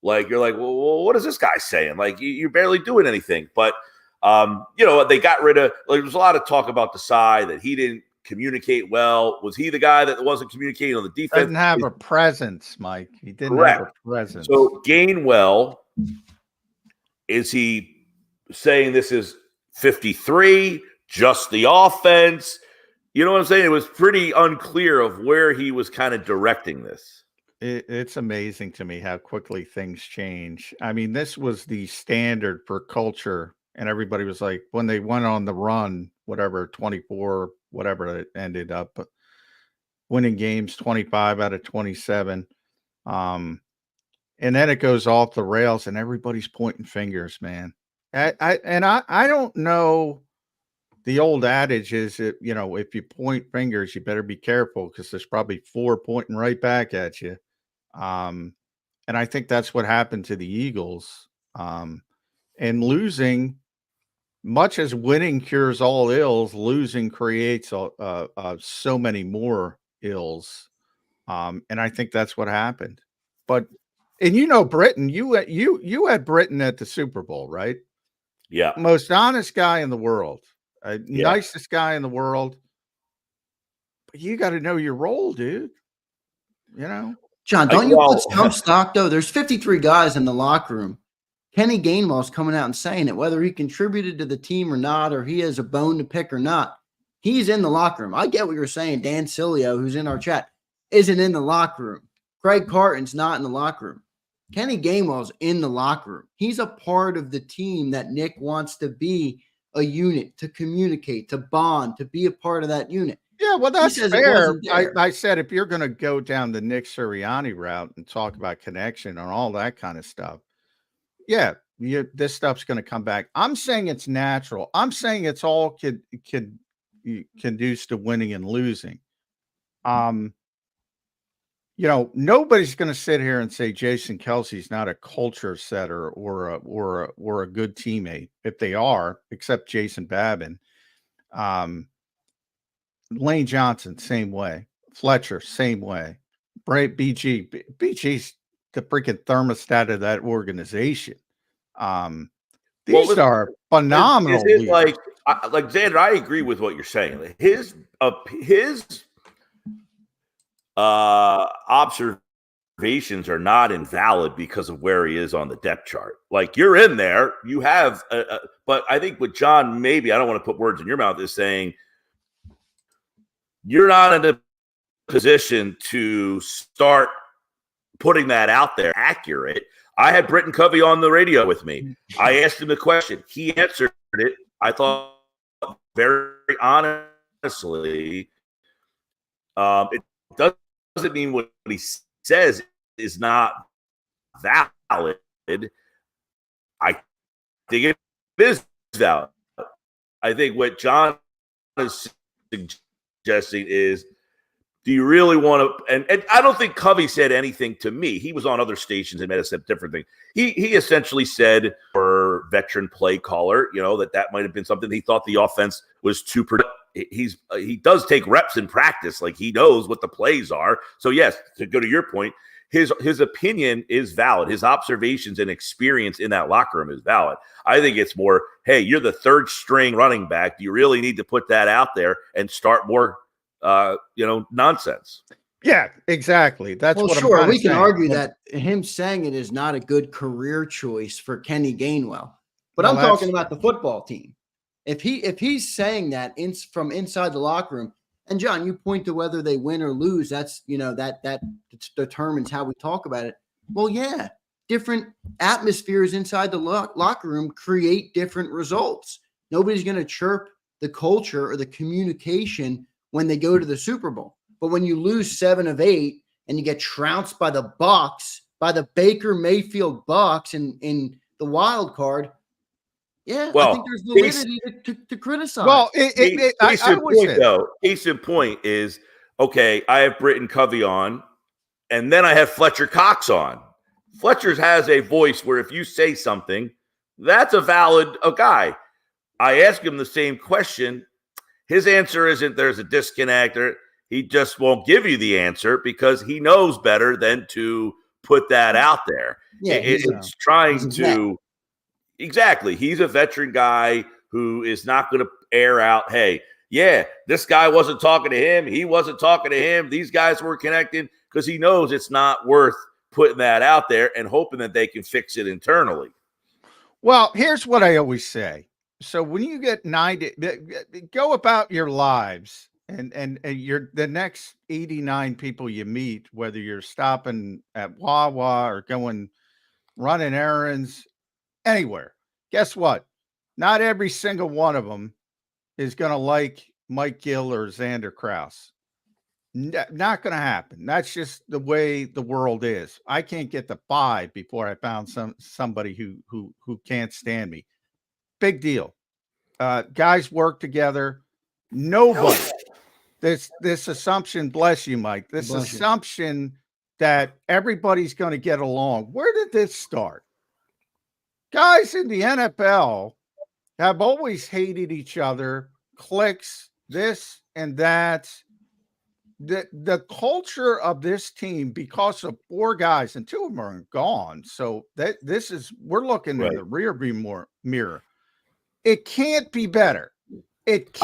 Speaker 10: Like, you're like, well, what is this guy saying? Like, you're barely doing anything. But, you know, they got rid of, like, there was a lot of talk about Desai, that he didn't communicate well. Was he the guy that wasn't communicating on the defense?
Speaker 3: Doesn't have a presence, Mike. He didn't have a presence.
Speaker 10: So Gainwell, is he saying this is 53, just the offense? You know what I'm saying? It was pretty unclear of where he was kind of directing this.
Speaker 3: It's amazing to me how quickly things change. I mean, this was the standard for culture, and everybody was like, when they went on the run, whatever, 24, whatever it ended up, winning games 25 out of 27. And then it goes off the rails and everybody's pointing fingers, man. I don't know. The old adage is that, you know, if you point fingers, you better be careful, because there's probably 4 pointing right back at you. And I think that's what happened to the Eagles. And losing, much as winning cures all ills, losing creates so many more ills. And I think that's what happened. But, and you know, Britain, you had Britain at the Super Bowl, right?
Speaker 10: Yeah.
Speaker 3: Most honest guy in the world, nicest guy in the world. But you got to know your role, dude. You know,
Speaker 2: John, don't you put some stock, though? There's 53 guys in the locker room. Kenny Gainwell's coming out and saying it, whether he contributed to the team or not, or he has a bone to pick or not. He's in the locker room. I get what you're saying. Dan Cilio, who's in our chat, isn't in the locker room. Craig Carton's not in the locker room. Kenny Gainwell's in the locker room. He's a part of the team that Nick wants to be a unit, to communicate, to bond, to be a part of that unit.
Speaker 3: Yeah, well, that's fair. I said, if you're going to go down the Nick Sirianni route and talk about connection and all that kind of stuff, yeah, this stuff's going to come back. I'm saying it's natural. I'm saying it's all conduce to winning and losing. You know, nobody's going to sit here and say Jason Kelsey's not a culture setter or a good teammate. If they are, except Jason Babin. Lane Johnson, same way. Fletcher, same way. BG's the freaking thermostat of that organization. These are phenomenal.
Speaker 10: Is it like Zander? I agree with what you're saying. His observation observations are not invalid because of where he is on the depth chart. Like, you're in there, you have, but I think with John, maybe, I don't want to put words in your mouth, is saying you're not in a position to start putting that out there accurate. I had Britton Covey on the radio with me. I asked him the question. He answered it, I thought, very honestly. It doesn't mean what he says is not valid. I think it is valid. I think what John is suggesting is, do you really want to? And I don't think Covey said anything to me. He was on other stations and made a different thing. He essentially said, for veteran play caller, that might have been something. He thought the offense was too productive. He does take reps in practice, like he knows what the plays are. So yes, to go to your point, his opinion is valid. His observations and experience in that locker room is valid. I think it's more, hey, you're the third string running back. Do you really need to put that out there and start more nonsense?
Speaker 3: Yeah, exactly. That's what
Speaker 2: sure.
Speaker 3: I'm
Speaker 2: We can
Speaker 3: saying.
Speaker 2: argue that him saying it is not a good career choice for Kenny Gainwell, but
Speaker 3: Well,
Speaker 2: I'm talking about the football team. If he's saying that from inside the locker room, and John, you point to whether they win or lose, that's that determines how we talk about it. Well, yeah, different atmospheres inside the locker room create different results. Nobody's going to chirp the culture or the communication when they go to the Super Bowl. But when you lose 7 of 8 and you get trounced by the Bucs, by the Baker Mayfield Bucs in the wild card, yeah, I think there's validity to criticize.
Speaker 3: Well,
Speaker 10: case in point is, okay, I have Britton Covey on, and then I have Fletcher Cox on. Fletcher has a voice where if you say something, that's a valid guy. I ask him the same question. His answer isn't there's a disconnect, or he just won't give you the answer because he knows better than to put that out there.
Speaker 2: Yeah,
Speaker 10: it's trying to. Exactly. He's a veteran guy who is not going to air out, hey, yeah, this guy wasn't talking to him. He wasn't talking to him. These guys were connecting, because he knows it's not worth putting that out there and hoping that they can fix it internally.
Speaker 3: Well, here's what I always say. So when you get 90, go about your lives and you're the next 89 people you meet, whether you're stopping at Wawa or running errands, anywhere. Guess what? Not every single one of them is going to like Mike Gill or Zander Krause. Not going to happen. That's just the way the world is. I can't get to 5 before I found somebody who can't stand me. Big deal. Guys work together. Nobody. This assumption, bless you, Mike. This assumption that everybody's going to get along. Where did this start? Guys in the NFL have always hated each other, cliques, this and that. The culture of this team, because of 4 guys, and 2 of them are gone. So we're looking in the rearview mirror. It can't be better. It can't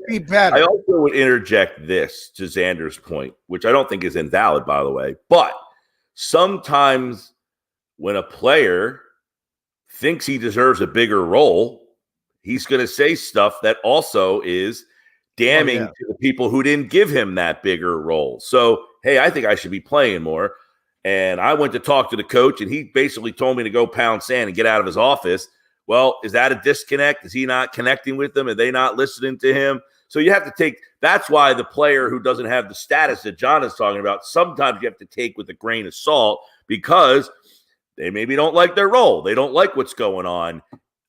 Speaker 3: be better.
Speaker 10: I also would interject this to Zander's point, which I don't think is invalid, by the way. But sometimes when a player thinks he deserves a bigger role, he's going to say stuff that also is damning to the people who didn't give him that bigger role. So, hey, I think I should be playing more. And I went to talk to the coach, and he basically told me to go pound sand and get out of his office. Well, is that a disconnect? Is he not connecting with them? Are they not listening to him? So you have to take – that's why the player who doesn't have the status that John is talking about, sometimes you have to take with a grain of salt, because they maybe don't like their role. They don't like what's going on.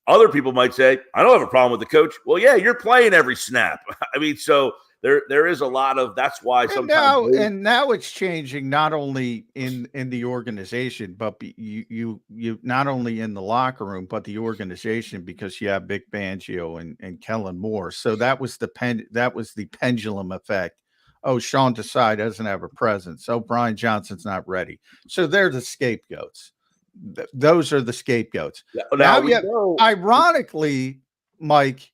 Speaker 10: Other people might say, I don't have a problem with the coach. Well, yeah, you're playing every snap. I mean, so there is a lot of – that's why sometimes –
Speaker 3: And now it's changing, not only in the organization, but you not only in the locker room, but the organization, because you have Vic Fangio and Kellen Moore. So that was the pendulum effect. Oh, Sean Desai doesn't have a presence. Oh, Brian Johnson's not ready. So they're the scapegoats. Those are the scapegoats. Ironically, Mike,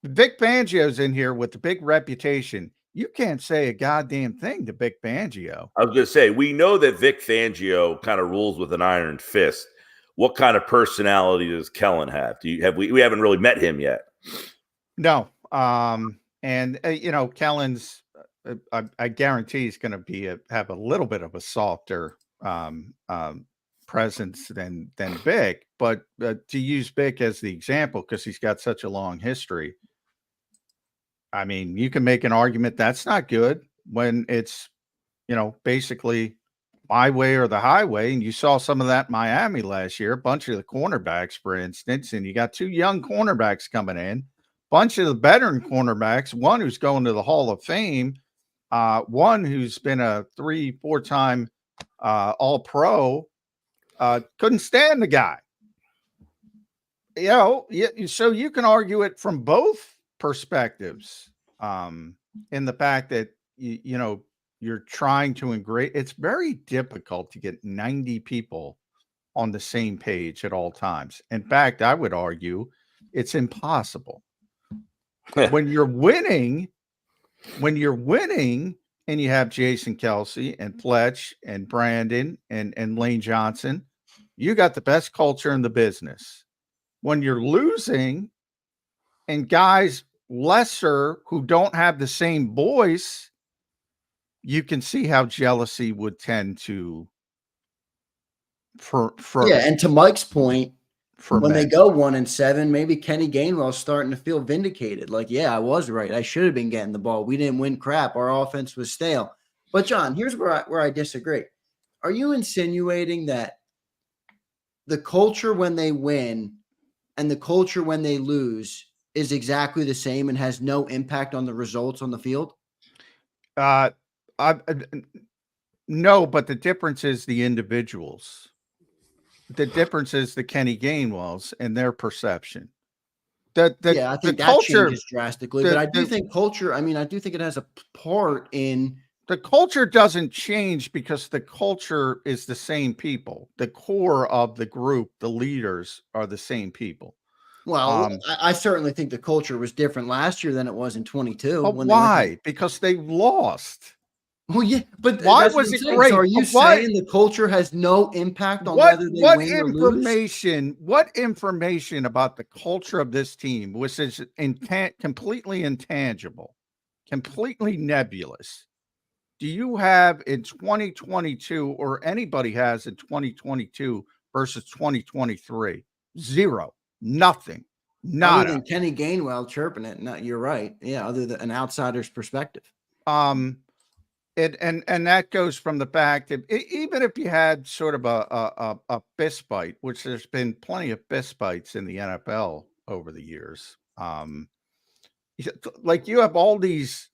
Speaker 3: Vic Fangio's in here with the big reputation. you can't say a goddamn thing to Vic Fangio.
Speaker 10: I was going to say, we know that Vic Fangio kind of rules with an iron fist. What kind of personality does Kellen have? We haven't really met him yet.
Speaker 3: No. Kellen's, I guarantee he's going to have a little bit of a softer presence than Vic, but to use Vic as the example, because he's got such a long history. I mean, you can make an argument that's not good when it's, basically my way or the highway. And you saw some of that in Miami last year, a bunch of the cornerbacks, for instance, and you got 2 young cornerbacks coming in, bunch of the veteran cornerbacks, one who's going to the Hall of Fame, one who's been a 3-4 time All-Pro, couldn't stand the guy. So you can argue it from both perspectives, in the fact that you're trying to integrate. It's very difficult to get 90 people on the same page at all times. In fact, I would argue it's impossible. When you're winning and you have Jason Kelsey and Fletch and Brandon and Lane Johnson, you got the best culture in the business. When you're losing and guys lesser who don't have the same voice, you can see how jealousy would tend to
Speaker 2: and to Mike's point, when they
Speaker 3: men.
Speaker 2: go 1-7, maybe Kenny Gainwell's starting to feel vindicated. Like, yeah, I was right. I should have been getting the ball. We didn't win crap. Our offense was stale. But John, here's where I disagree. Are you insinuating that the culture when they win and the culture when they lose is exactly the same and has no impact on the results on the field?
Speaker 3: No, but the difference is the individuals. The difference is the Kenny Gainwells and their perception.
Speaker 2: I think that culture changes drastically. But I do think culture, I do think it has a part in.
Speaker 3: The culture doesn't change because the culture is the same people. The core of the group, the leaders, are the same people.
Speaker 2: Well, I certainly think the culture was different last year than it was in 22.
Speaker 3: Why? Because they lost.
Speaker 2: Well, yeah, but
Speaker 3: why was it great?
Speaker 2: So are you saying the culture has no impact on whether they win or lose?
Speaker 3: What information about the culture of this team, which is completely intangible, completely nebulous, do you have in 2022 or anybody has in 2022 versus 2023? Zero. Nothing. Nada.
Speaker 2: Other than Kenny Gainwell chirping it. No, you're right. Yeah, other than an outsider's perspective.
Speaker 3: And that goes from the fact that even if you had sort of a fist fight, which there's been plenty of fist fights in the NFL over the years, like you have all these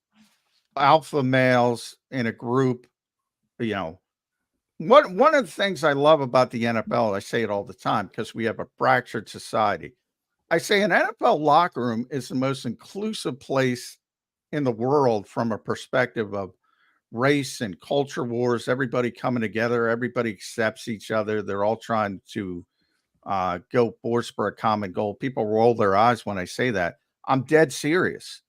Speaker 3: alpha males in a group. One of the things I love about the NFL, I say it all the time because we have a fractured society. I say an NFL locker room is the most inclusive place in the world from a perspective of race and culture wars, everybody coming together, everybody accepts each other. They're all trying to go force for a common goal. People roll their eyes when I say that. I'm dead serious.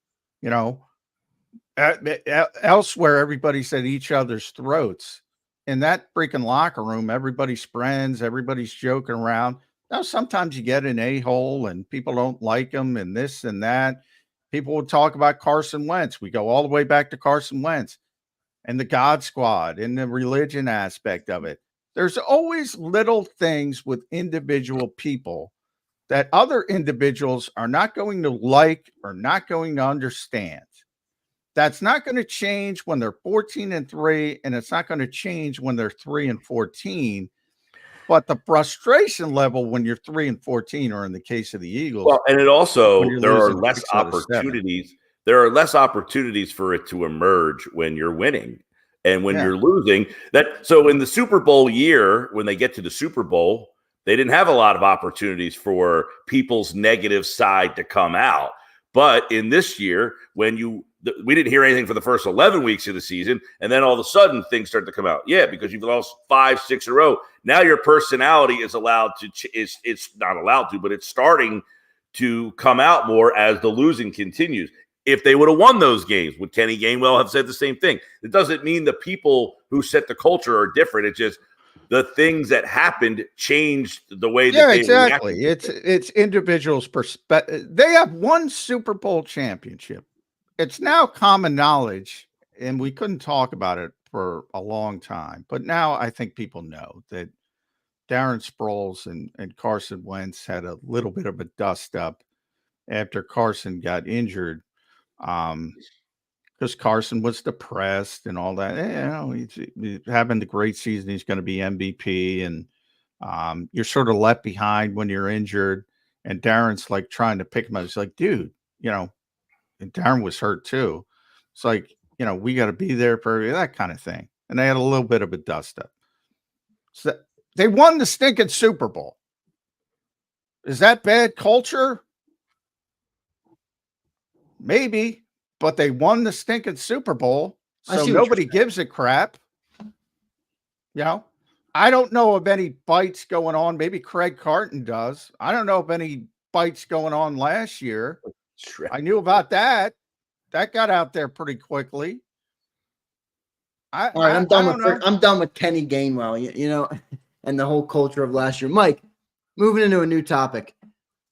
Speaker 3: Elsewhere, everybody's at each other's throats. In that freaking locker room, everybody's friends, everybody's joking around. Now, sometimes you get an a-hole and people don't like them and this and that. People will talk about Carson Wentz. We go all the way back to Carson Wentz and the God Squad and the religion aspect of it. There's always little things with individual people that other individuals are not going to like or not going to understand. That's not going to change when they're 14-3, and it's not going to change when they're 3-14. But the frustration level when you're 3-14, or in the case of the Eagles,
Speaker 10: well, and it also there are less opportunities. There are less opportunities for it to emerge when you're winning and when you're losing. So in the Super Bowl year, when they get to the Super Bowl, they didn't have a lot of opportunities for people's negative side to come out. But in this year, when we didn't hear anything for the first 11 weeks of the season, and then all of a sudden things start to come out. Yeah, because you've lost 5-6 in a row. Now your personality is allowed to. It's not allowed to, but it's starting to come out more as the losing continues. if they would have won those games. Would Kenny Gainwell have said the same thing? It doesn't mean the people who set the culture are different. It's just the things that happened changed the way that they
Speaker 3: exactly.
Speaker 10: reacted.
Speaker 3: It's individuals' perspective. They have one Super Bowl championship. It's now common knowledge, and we couldn't talk about it for a long time. But now I think people know that Darren Sproles and Carson Wentz had a little bit of a dust up after Carson got injured, because Carson was depressed and all that. He's having the great season. He's going to be MVP, and you're sort of left behind when you're injured. And Darren's like trying to pick him up. It's like, dude, and Darren was hurt too. It's like, we got to be there for that kind of thing. And they had a little bit of a dust up. So they won the stinking Super Bowl. Is that bad culture? Maybe, but they won the stinking Super Bowl, so nobody gives a crap. I don't know of any bites going on. Maybe Craig Carton does. I don't know of any bites going on last year. I knew about that. That got out there pretty quickly.
Speaker 2: All right, I'm done with Kenny Gainwell, and the whole culture of last year. Mike, moving into a new topic.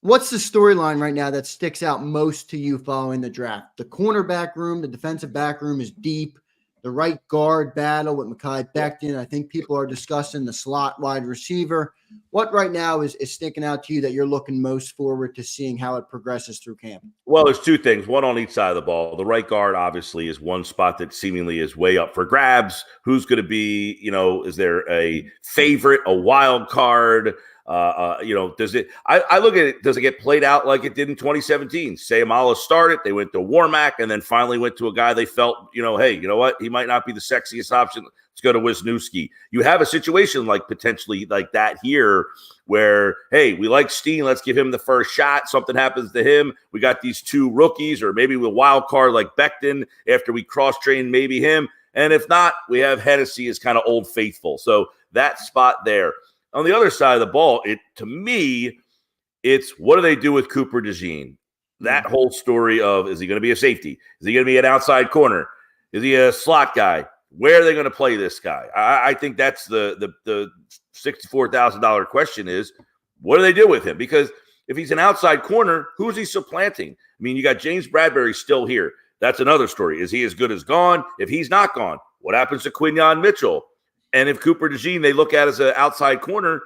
Speaker 2: What's the storyline right now that sticks out most to you following the draft? The cornerback room, the defensive back room is deep. The right guard battle with Mekhi Becton. I think people are discussing the slot wide receiver. What right now is sticking out to you that you're looking most forward to seeing how it progresses through camp?
Speaker 10: Well, there's two things, one on each side of the ball. The right guard, obviously, is one spot that seemingly is way up for grabs. Who's going to be, is there a favorite, a wild card? Does it? I look at it. Does it get played out like it did in 2017? Sayamala started. They went to Warmack, and then finally went to a guy they felt, hey, you know what? He might not be the sexiest option. Let's go to Wisniewski. You have a situation like potentially like that here, where hey, we like Steen. Let's give him the first shot. Something happens to him. We got these two rookies, or maybe with wild card like Becton after we cross train maybe him. And if not, we have Hennessy as kind of old faithful. So that spot there. On the other side of the ball, to me, it's what do they do with Cooper DeJean? That whole story of, is he going to be a safety? Is he going to be an outside corner? Is he a slot guy? Where are they going to play this guy? I think that's the $64,000 question is, what do they do with him? Because if he's an outside corner, who's he supplanting? I mean, you got James Bradbury still here. That's another story. Is he as good as gone? If he's not gone, what happens to Quinyon Mitchell? And if Cooper DeJean they look at as an outside corner,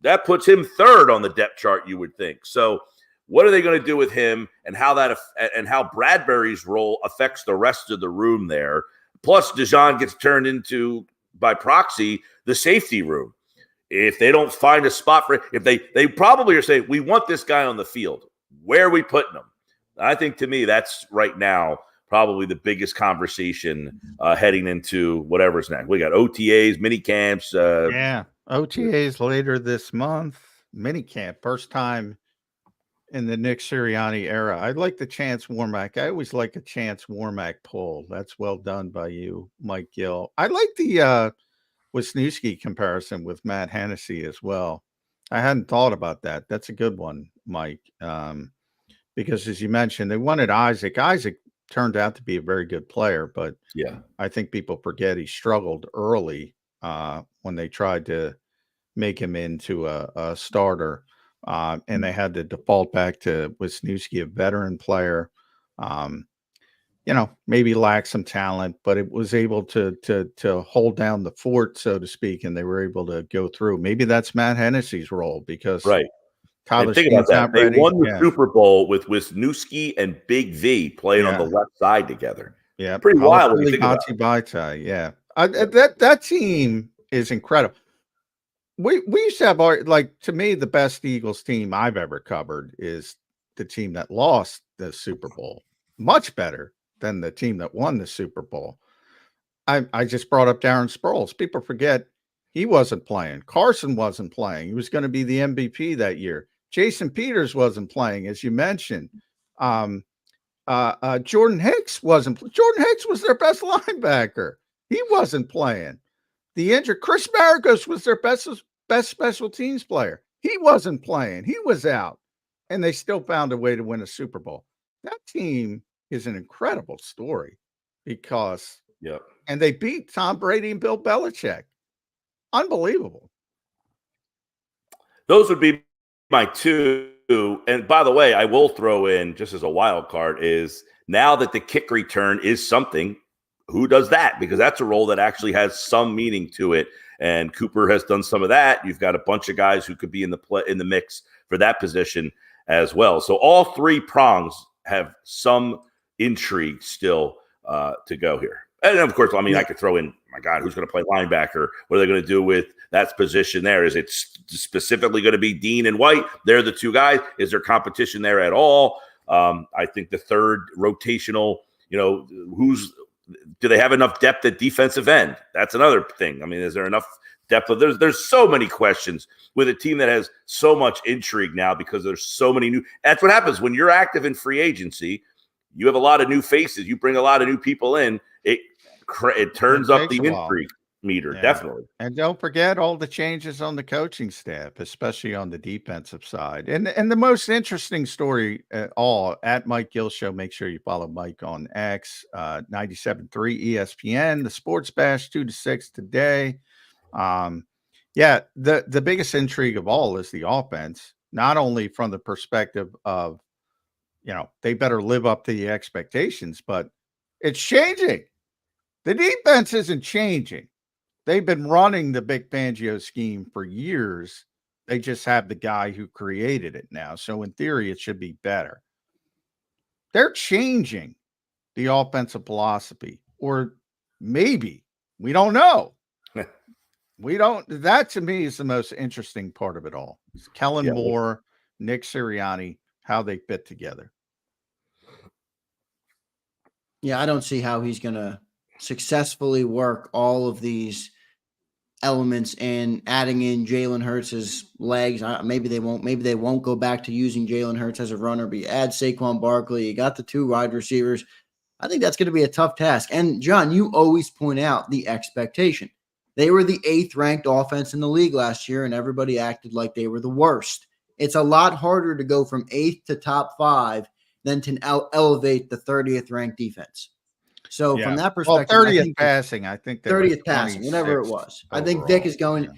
Speaker 10: that puts him third on the depth chart, you would think. So what are they going to do with him, and how Bradbury's role affects the rest of the room there? Plus, DeJean gets turned into, by proxy, the safety room. If they don't find a spot for it, if they probably are saying, we want this guy on the field. Where are we putting him? I think, to me, that's right now probably the biggest conversation heading into whatever's next. We got OTAs, mini camps.
Speaker 3: OTAs later this month. Mini camp, first time in the Nick Sirianni era. I like the Chance Warmack. I always like a Chance Warmack pull. That's well done by you, Mike Gill. I like the Wisniewski comparison with Matt Hennessy as well. I hadn't thought about that. That's a good one, Mike. Because as you mentioned, they wanted Isaac. Isaac turned out to be a very good player, but
Speaker 10: yeah,
Speaker 3: I think people forget he struggled early when they tried to make him into a starter, and they had to default back to Wisniewski, a veteran player. Maybe lacked some talent, but it was able to hold down the fort, so to speak, and they were able to go through. Maybe that's Matt Hennessy's role, because
Speaker 10: right.
Speaker 3: Tyler
Speaker 10: think about that. They won the Super Bowl with Wisniewski and Big V playing on the left side together.
Speaker 3: Yeah,
Speaker 10: pretty wild when you think about
Speaker 3: it. Yeah, that team is incredible. We used to have to me, the best Eagles team I've ever covered is the team that lost the Super Bowl. Much better than the team that won the Super Bowl. I just brought up Darren Sproles. People forget he wasn't playing. Carson wasn't playing. He was going to be the MVP that year. Jason Peters wasn't playing, as you mentioned. Jordan Hicks wasn't. Jordan Hicks was their best linebacker. He wasn't playing. The injured Chris Maragos was their best special teams player. He wasn't playing. He was out, and they still found a way to win a Super Bowl. That team is an incredible story because,
Speaker 10: Yep.
Speaker 3: and they beat Tom Brady and Bill Belichick. Unbelievable.
Speaker 10: Those would be my two. And by the way, I will throw in, just as a wild card, is now that the kick return is something, who does that? Because that's a role that actually has some meaning to it. And Cooper has done some of that. You've got a bunch of guys who could be in the mix for that position as well. So all three prongs have some intrigue still to go here. And of course, I mean, I could throw in, my God, who's going to play linebacker? What are they going to do with that position there? Is it specifically going to be Dean and White? They're the two guys. Is there competition there at all? I think the third rotational, do they have enough depth at defensive end? That's another thing. I mean, is there enough depth? There's so many questions with a team that has so much intrigue now because there's so many new. That's what happens when you're active in free agency. You have a lot of new faces. You bring a lot of new people in. It turns up the intrigue meter, definitely.
Speaker 3: And don't forget all the changes on the coaching staff, especially on the defensive side. And the most interesting story at all, at Mike Gill Show, make sure you follow Mike on X, 97.3 ESPN, the Sports Bash 2 to 6 today. The biggest intrigue of all is the offense, not only from the perspective of, they better live up to the expectations, but it's changing. The defense isn't changing. They've been running the Vic Fangio scheme for years. They just have the guy who created it now. So in theory, it should be better. They're changing the offensive philosophy, or maybe we don't know. That to me is the most interesting part of it all. It's Kellen Moore, Nick Sirianni, how they fit together.
Speaker 2: Yeah, I don't see how he's going to successfully work all of these elements and adding in Jalen Hurts' legs. Maybe they won't go back to using Jalen Hurts as a runner, but you add Saquon Barkley, you got the two wide receivers. I think that's going to be a tough task. And John, you always point out the expectation. They were the 8th ranked offense in the league last year, and everybody acted like they were the worst. It's a lot harder to go from 8th to top 5 than to elevate the 30th ranked defense. So from that perspective,
Speaker 3: 30th passing, I think
Speaker 2: 30th passing, whatever it was. I think Vic is going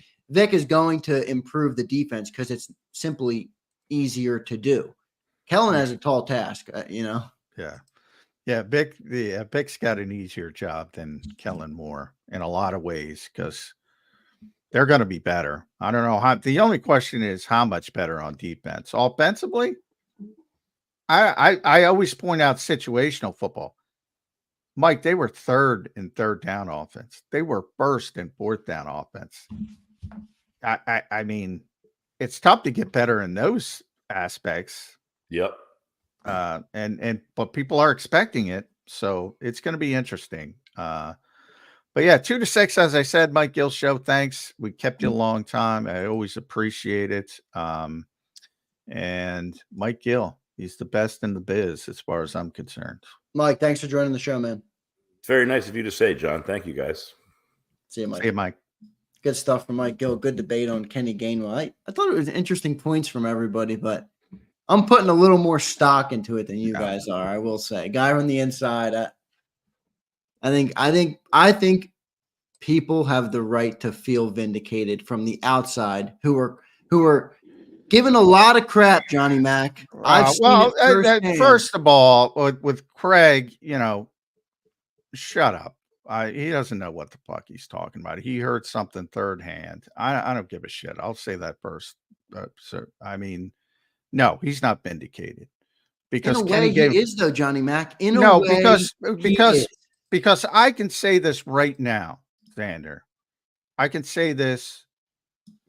Speaker 2: to improve the defense because it's simply easier to do. Kellen has a tall task,
Speaker 3: Yeah, Vic's got an easier job than Kellen Moore in a lot of ways because they're going to be better. I don't know how. The only question is how much better on defense. Offensively, I always point out situational football. Mike, they were 3rd in 3rd down offense. They were 1st in 4th down offense. I mean, it's tough to get better in those aspects.
Speaker 10: Yep.
Speaker 3: But people are expecting it, so it's going to be interesting. But yeah, 2 to 6, as I said, Mike Gill Show. Thanks. We kept you a long time. I always appreciate it. And Mike Gill, he's the best in the biz as far as I'm concerned.
Speaker 2: Mike, thanks for joining the show, man.
Speaker 10: It's very nice of you to say, John. Thank you, guys.
Speaker 2: See you, Mike.
Speaker 3: See you, Mike.
Speaker 2: Good stuff from Mike Gill. Good debate on Kenny Gainwell. I thought it was interesting points from everybody, but I'm putting a little more stock into it than you guys are, I will say. Guy on the inside, I think people have the right to feel vindicated from the outside who are given a lot of crap, Johnny Mac.
Speaker 3: First of all, with Craig, shut up. He doesn't know what the fuck he's talking about. He heard something third hand. I don't give a shit. I'll say that first. No, he's not vindicated because
Speaker 2: in a way he is though, Johnny Mac.
Speaker 3: Because I can say this right now, Zander. I can say this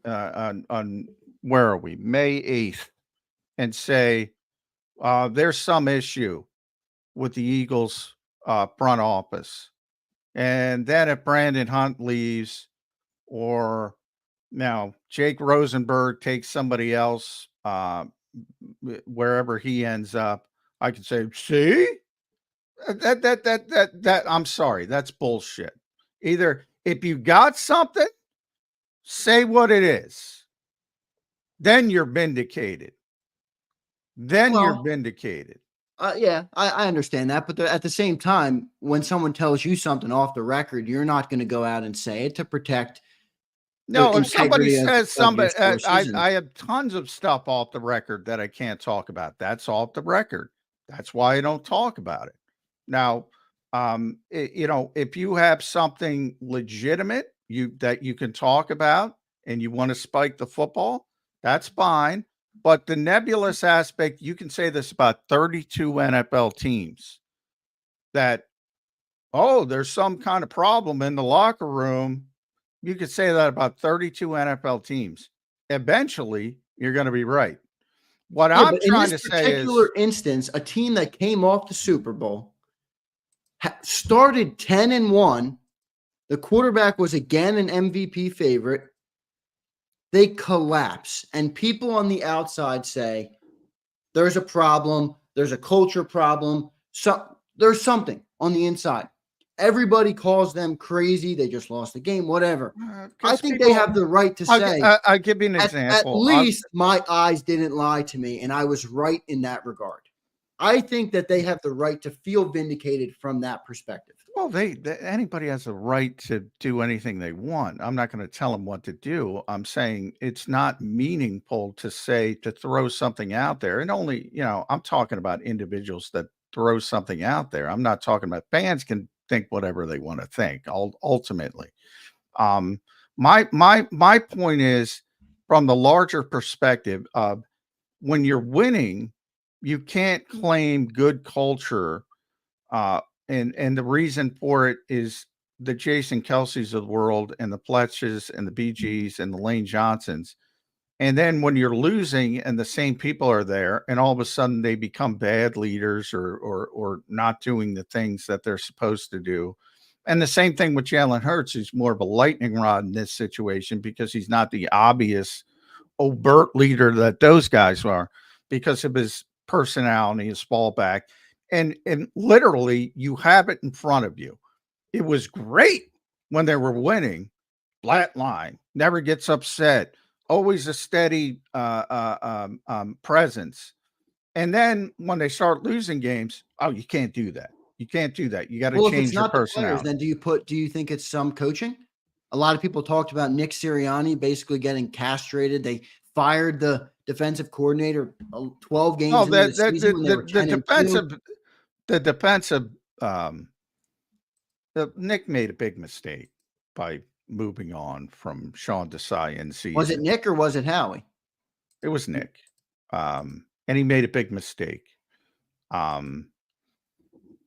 Speaker 3: on where are we? May 8th, and say there's some issue with the Eagles front office. And then if Brandon Hunt leaves, or now Jake Rosenberg takes somebody else wherever he ends up, I can say, see, that I'm sorry, that's bullshit. Either if you got something, say what it is. Then you're vindicated. You're vindicated.
Speaker 2: Yeah, I understand that, but at the same time, when someone tells you something off the record, you're not going to go out and say it to protect the
Speaker 3: No, if somebody
Speaker 2: integrity
Speaker 3: says
Speaker 2: of your
Speaker 3: somebody,
Speaker 2: sources.
Speaker 3: I have tons of stuff off the record that I can't talk about. That's off the record. That's why I don't talk about it. Now, if you have something legitimate that you can talk about and you want to spike the football, that's fine. But the nebulous aspect, you can say this about 32 NFL teams that, oh, there's some kind of problem in the locker room. You could say that about 32 NFL teams. Eventually, you're going to be right. What
Speaker 2: Yeah,
Speaker 3: I'm
Speaker 2: but in
Speaker 3: trying
Speaker 2: this
Speaker 3: to say
Speaker 2: particular
Speaker 3: is,
Speaker 2: instance, a team that came off the Super Bowl started 10-1. The quarterback was again an MVP favorite. They collapse, and people on the outside say there's a problem, there's a culture problem, there's something on the inside. Everybody calls them crazy. They just lost the game, whatever. I think they have the right to say,
Speaker 3: I'll give you an
Speaker 2: at
Speaker 3: example.
Speaker 2: least my eyes didn't lie to me, and I was right in that regard. I think that they have the right to feel vindicated from that perspective.
Speaker 3: Well, anybody has a right to do anything they want. I'm not going to tell them what to do. I'm saying it's not meaningful to throw something out there. And only, I'm talking about individuals that throw something out there. I'm not talking about fans can think whatever they want to think. Ultimately, my point is from the larger perspective of when you're winning, you can't claim good culture. And the reason for it is the Jason Kelce's of the world and the Fletches and the BGs and the Lane Johnsons. And then when you're losing and the same people are there and all of a sudden they become bad leaders or not doing the things that they're supposed to do. And the same thing with Jalen Hurts, who's more of a lightning rod in this situation because he's not the obvious overt leader that those guys are because of his personality, his fallback. And literally you have it in front of you. It was great when they were winning, flat line, never gets upset, always a steady presence. And then when they start losing games, oh, you can't do that. You can't do that. You got to change your personality.
Speaker 2: Then do you think it's some coaching? A lot of people talked about Nick Sirianni basically getting castrated. They fired the defensive coordinator 12 games into the season when they were 10-2.
Speaker 3: The defensive, Nick made a big mistake by moving on from Sean Desai in season.
Speaker 2: Was it Nick or was it Howie?
Speaker 3: It was Nick. And he made a big mistake. And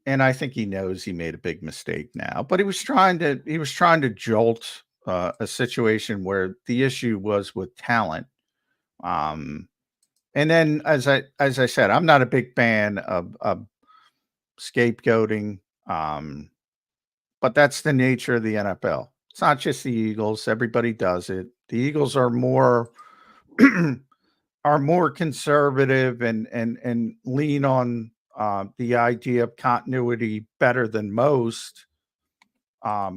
Speaker 3: I think he knows he made a big mistake now, but he was trying to jolt a situation where the issue was with talent. And then as I said, I'm not a big fan of scapegoating. But that's the nature of the NFL. It's not just the Eagles. Everybody does it. The Eagles are more conservative and lean on the idea of continuity better than most,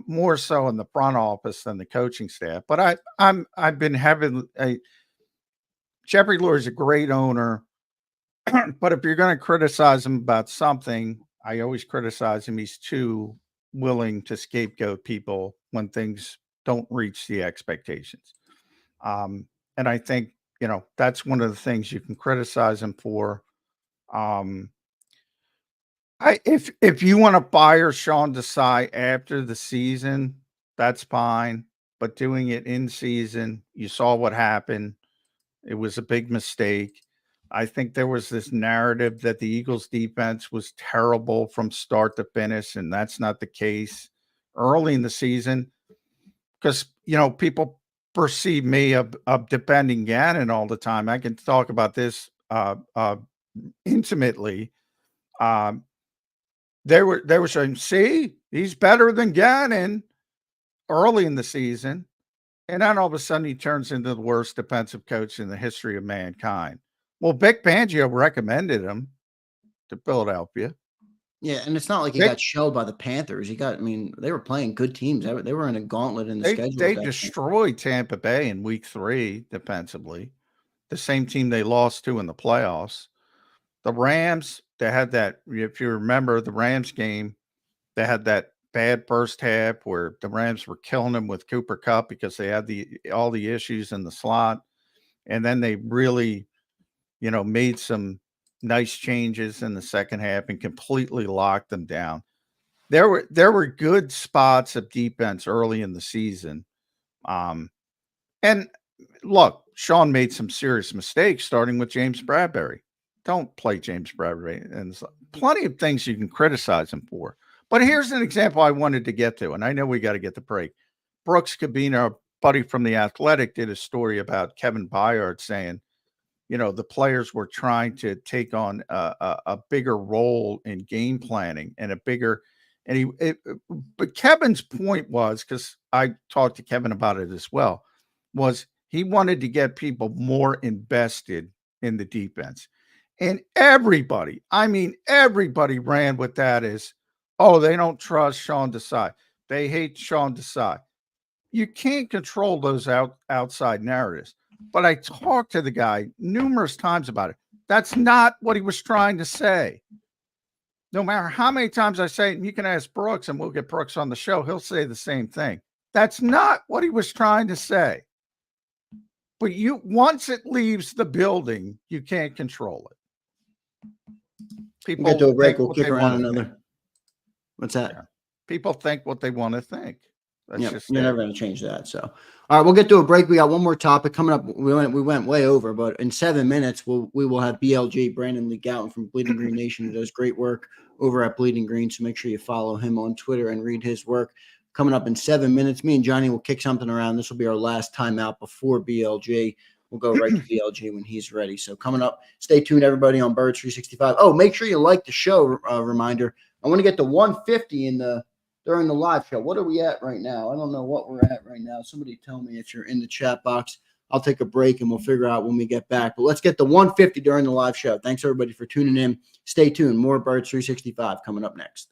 Speaker 3: more so in the front office than the coaching staff. But I've been having Jeffrey Lurie is a great owner, but if you're going to criticize him about something, I always criticize him. He's too willing to scapegoat people when things don't reach the expectations. And I think, that's one of the things you can criticize him for. If you want to fire Sean Desai after the season, that's fine. But doing it in season, you saw what happened. It was a big mistake. I think there was this narrative that the Eagles defense was terrible from start to finish, and that's not the case early in the season because, people perceive me of defending Gannon all the time. I can talk about this intimately. They were saying, see, he's better than Gannon early in the season. And then all of a sudden he turns into the worst defensive coach in the history of mankind. Well, Vic Fangio recommended him to Philadelphia.
Speaker 2: Yeah, and it's not like he got shelled by the Panthers. They were playing good teams. They were in a gauntlet in the schedule.
Speaker 3: They destroyed Tampa Bay in week 3 defensively, the same team they lost to in the playoffs. The Rams, they had that, if you remember the Rams game, they had that bad first half where the Rams were killing them with Cooper Kupp because they had all the issues in the slot. And then they really, made some nice changes in the second half and completely locked them down. There were good spots of defense early in the season. And look, Sean made some serious mistakes, starting with James Bradbury. Don't play James Bradbury. And there's plenty of things you can criticize him for. But here's an example I wanted to get to, and I know we got to get the break. Brooks Cabina, a buddy from The Athletic, did a story about Kevin Byard saying, the players were trying to take on a bigger role in game planning and a bigger – but Kevin's point was, because I talked to Kevin about it as well, was he wanted to get people more invested in the defense. And everybody ran with that as, oh, they don't trust Sean Desai. They hate Sean Desai. You can't control those outside narratives. But I talked to the guy numerous times about it. That's not what he was trying to say. No matter how many times I say, you can ask Brooks and we'll get Brooks on the show, he'll say the same thing. That's not what he was trying to say. But once it leaves the building, you can't control it. People
Speaker 2: We'll get to a break. We'll
Speaker 3: what
Speaker 2: kick
Speaker 3: they
Speaker 2: around
Speaker 3: wanna
Speaker 2: another.
Speaker 3: think.
Speaker 2: What's that?
Speaker 3: Yeah. People think what they want to think. That's
Speaker 2: Yep,
Speaker 3: just
Speaker 2: you're
Speaker 3: it.
Speaker 2: never going to change that. So, all right, we'll get to a break. We got one more topic coming up. We went way over, but in 7 minutes, we will have BLG, Brandon Lee Gowton from Bleeding Green Nation, who does great work over at Bleeding Green. So make sure you follow him on Twitter and read his work. Coming up in 7 minutes, me and Johnny will kick something around. This will be our last time out before BLG. We'll go right to BLG when he's ready. So coming up, stay tuned, everybody, on Birds 365. Oh, make sure you like the show. Reminder, I want to get to 150 during the live show. What are we at right now? I don't know what we're at right now. Somebody tell me if you're in the chat box. I'll take a break and we'll figure out when we get back. But let's get to 150 during the live show. Thanks, everybody, for tuning in. Stay tuned. More Birds 365 coming up next.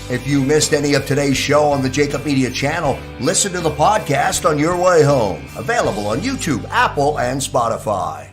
Speaker 4: If you missed any of today's show on the JAKIB Media channel, listen to the podcast on your way home. Available on YouTube, Apple, and Spotify.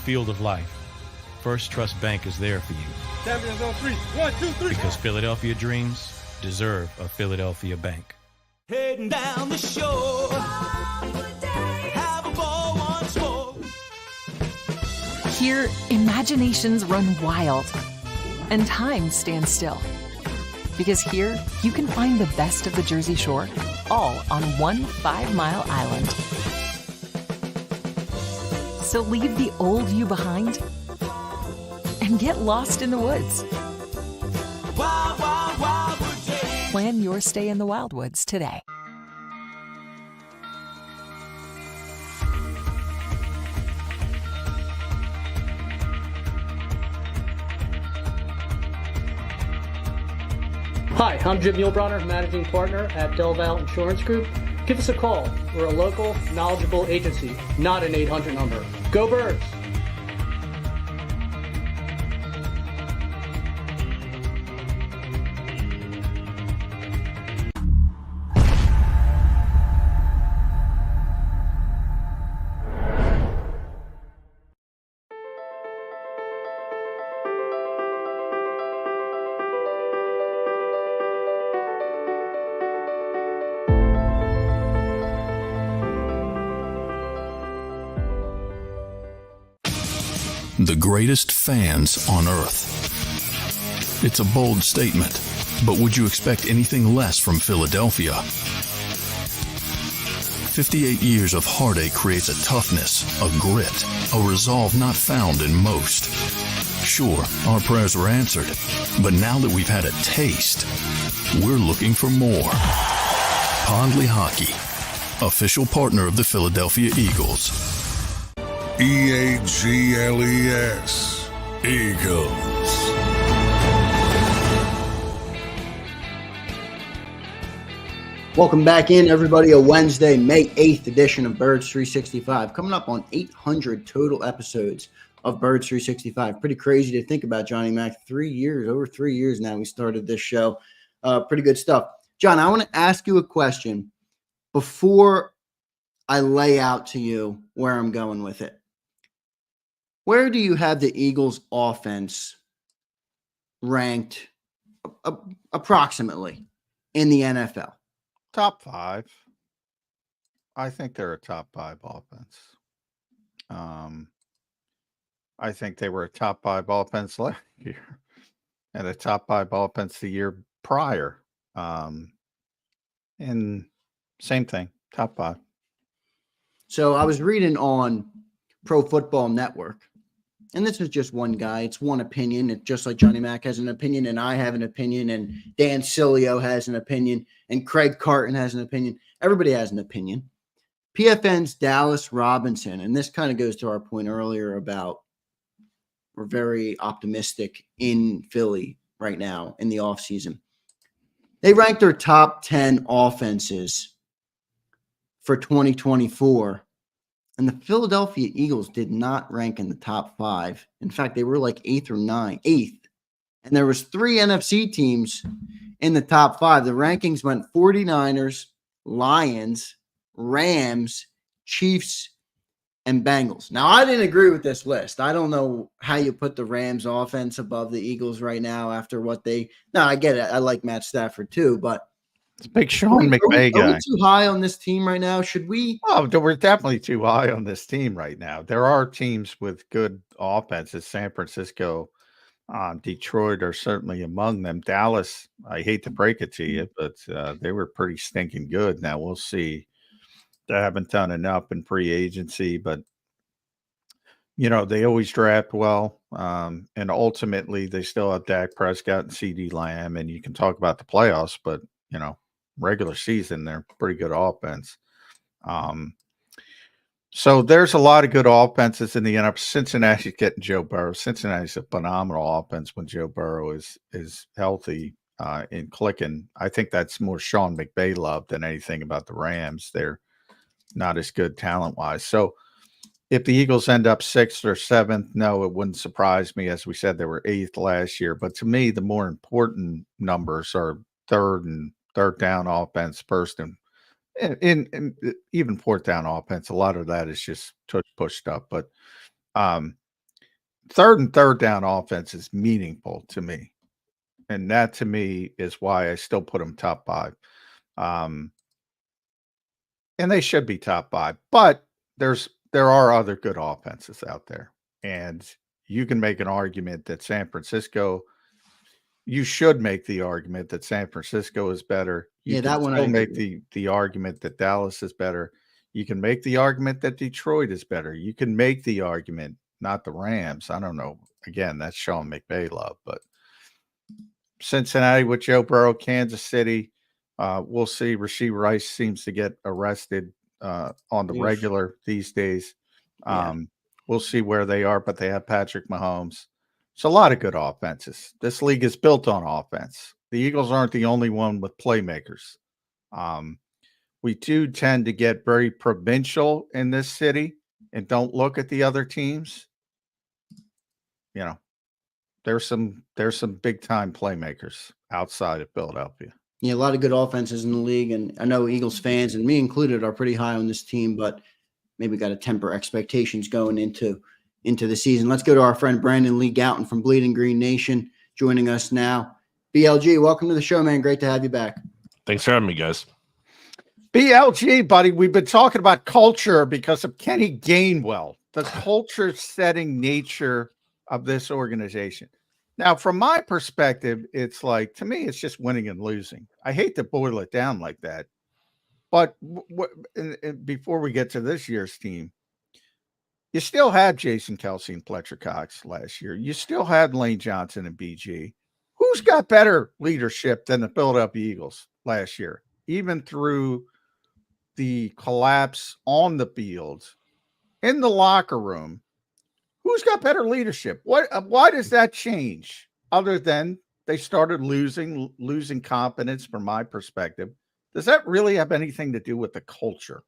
Speaker 5: Field of life, First Trust Bank is there for you.
Speaker 6: Champions on 3. 1, 2, 3.
Speaker 5: Because Philadelphia dreams deserve a Philadelphia bank.
Speaker 7: Heading down the shore. Have a ball once more.
Speaker 8: Here, imaginations run wild and time stands still. Because here, you can find the best of the Jersey Shore, all on one 5-mile island. So leave the old you behind and get lost in the woods.
Speaker 7: Wild, wild, wildwood days.
Speaker 8: Plan your stay in the Wildwoods today.
Speaker 9: Hi, I'm Jim Muehlbronner, Managing Partner at Del Valle Insurance Group. Give us a call. We're a local, knowledgeable agency, not an 800 number. Go Birds!
Speaker 1: The greatest fans on earth. It's a bold statement, but would you expect anything less from Philadelphia? 58 years of heartache creates a toughness, a grit, a resolve not found in most. Sure, our prayers were answered, but now that we've had a taste, we're looking for more. Pondley Hockey, official partner of the Philadelphia Eagles.
Speaker 11: EAGLES, Eagles.
Speaker 2: Welcome back in, everybody. A Wednesday, May 8th edition of Birds 365. Coming up on 800 total episodes of Birds 365. Pretty crazy to think about, Johnny Mac. 3 years, over 3 years now we started this show. Pretty good stuff. John, I want to ask you a question before I lay out to you where I'm going with it. Where do you have the Eagles offense ranked approximately in the NFL?
Speaker 3: Top 5. I think they're a top 5 offense. I think they were a top 5 offense last year and a top 5 offense the year prior. And same thing, top 5.
Speaker 2: So I was reading on Pro Football Network, and this is just one guy. It's one opinion. It's just like Johnny Mac has an opinion, and I have an opinion, and Dan Cilio has an opinion, and Craig Carton has an opinion. Everybody has an opinion. PFN's Dallas Robinson, and this kind of goes to our point earlier about we're very optimistic in Philly right now in the offseason. They ranked their top 10 offenses for 2024. And the Philadelphia Eagles did not rank in the top 5. In fact, they were like 8th or 9th. And there was 3 NFC teams in the top 5. The rankings went 49ers, Lions, Rams, Chiefs, and Bengals. Now, I didn't agree with this list. I don't know how you put the Rams offense above the Eagles right now after what they – no, I get it. I like Matt Stafford too, but –
Speaker 3: it's a big Sean McVay guy.
Speaker 2: Are we too high on this team right now? Should we?
Speaker 3: Oh, we're definitely too high on this team right now. There are teams with good offenses. San Francisco, Detroit are certainly among them. Dallas, I hate to break it to you, but they were pretty stinking good. Now we'll see. They haven't done enough in free agency, but you know, they always draft well. And ultimately they still have Dak Prescott and CeeDee Lamb, and you can talk about the playoffs, but you know, regular season, they're pretty good offense. So there's a lot of good offenses in the NFL. Cincinnati's getting Joe Burrow. Cincinnati's a phenomenal offense when Joe Burrow is healthy and clicking. I think that's more Sean McVay love than anything about the Rams. They're not as good talent-wise. So if the Eagles end up 6th or 7th, no, it wouldn't surprise me. As we said, they were 8th last year. But to me, the more important numbers are third down offense, first and in even fourth down offense. A lot of that is just pushed up, but third down offense is meaningful to me, and that to me is why I still put them top 5. And they should be top 5, but there are other good offenses out there, and you can make an argument that San Francisco. You should make the argument that San Francisco is better. You
Speaker 2: that one.
Speaker 3: Still make the argument that Dallas is better. You can make the argument that Detroit is better. You can make the argument, not the Rams. I don't know. Again, that's Sean McVay love, but Cincinnati with Joe Burrow, Kansas City. We'll see. Rashee Rice seems to get arrested on the regular these days. We'll see where they are, but they have Patrick Mahomes. It's a lot of good offenses. This league is built on offense. The Eagles aren't the only one with playmakers. We do tend to get very provincial in this city and don't look at the other teams. You know, there's some big time playmakers outside of Philadelphia.
Speaker 2: Yeah, a lot of good offenses in the league, and I know Eagles fans, and me included, are pretty high on this team, but maybe got to temper expectations going into the season. Let's go to our friend Brandon Lee Gowton from Bleeding Green Nation joining us now. BLG, welcome to the show, man. Great to have you back.
Speaker 12: Thanks for having me, guys.
Speaker 3: BLG, buddy, we've been talking about culture because of Kenny Gainwell, the culture-setting nature of this organization. Now, from my perspective, it's like, to me, it's just winning and losing. I hate to boil it down like that, But before we get to this year's team, you still had Jason Kelsey and Fletcher Cox last year. You still had Lane Johnson and BG. Who's got better leadership than the Philadelphia Eagles last year, even through the collapse on the field, in the locker room? Who's got better leadership? Why does that change? Other than they started losing confidence, from my perspective. Does that really have anything to do with the culture?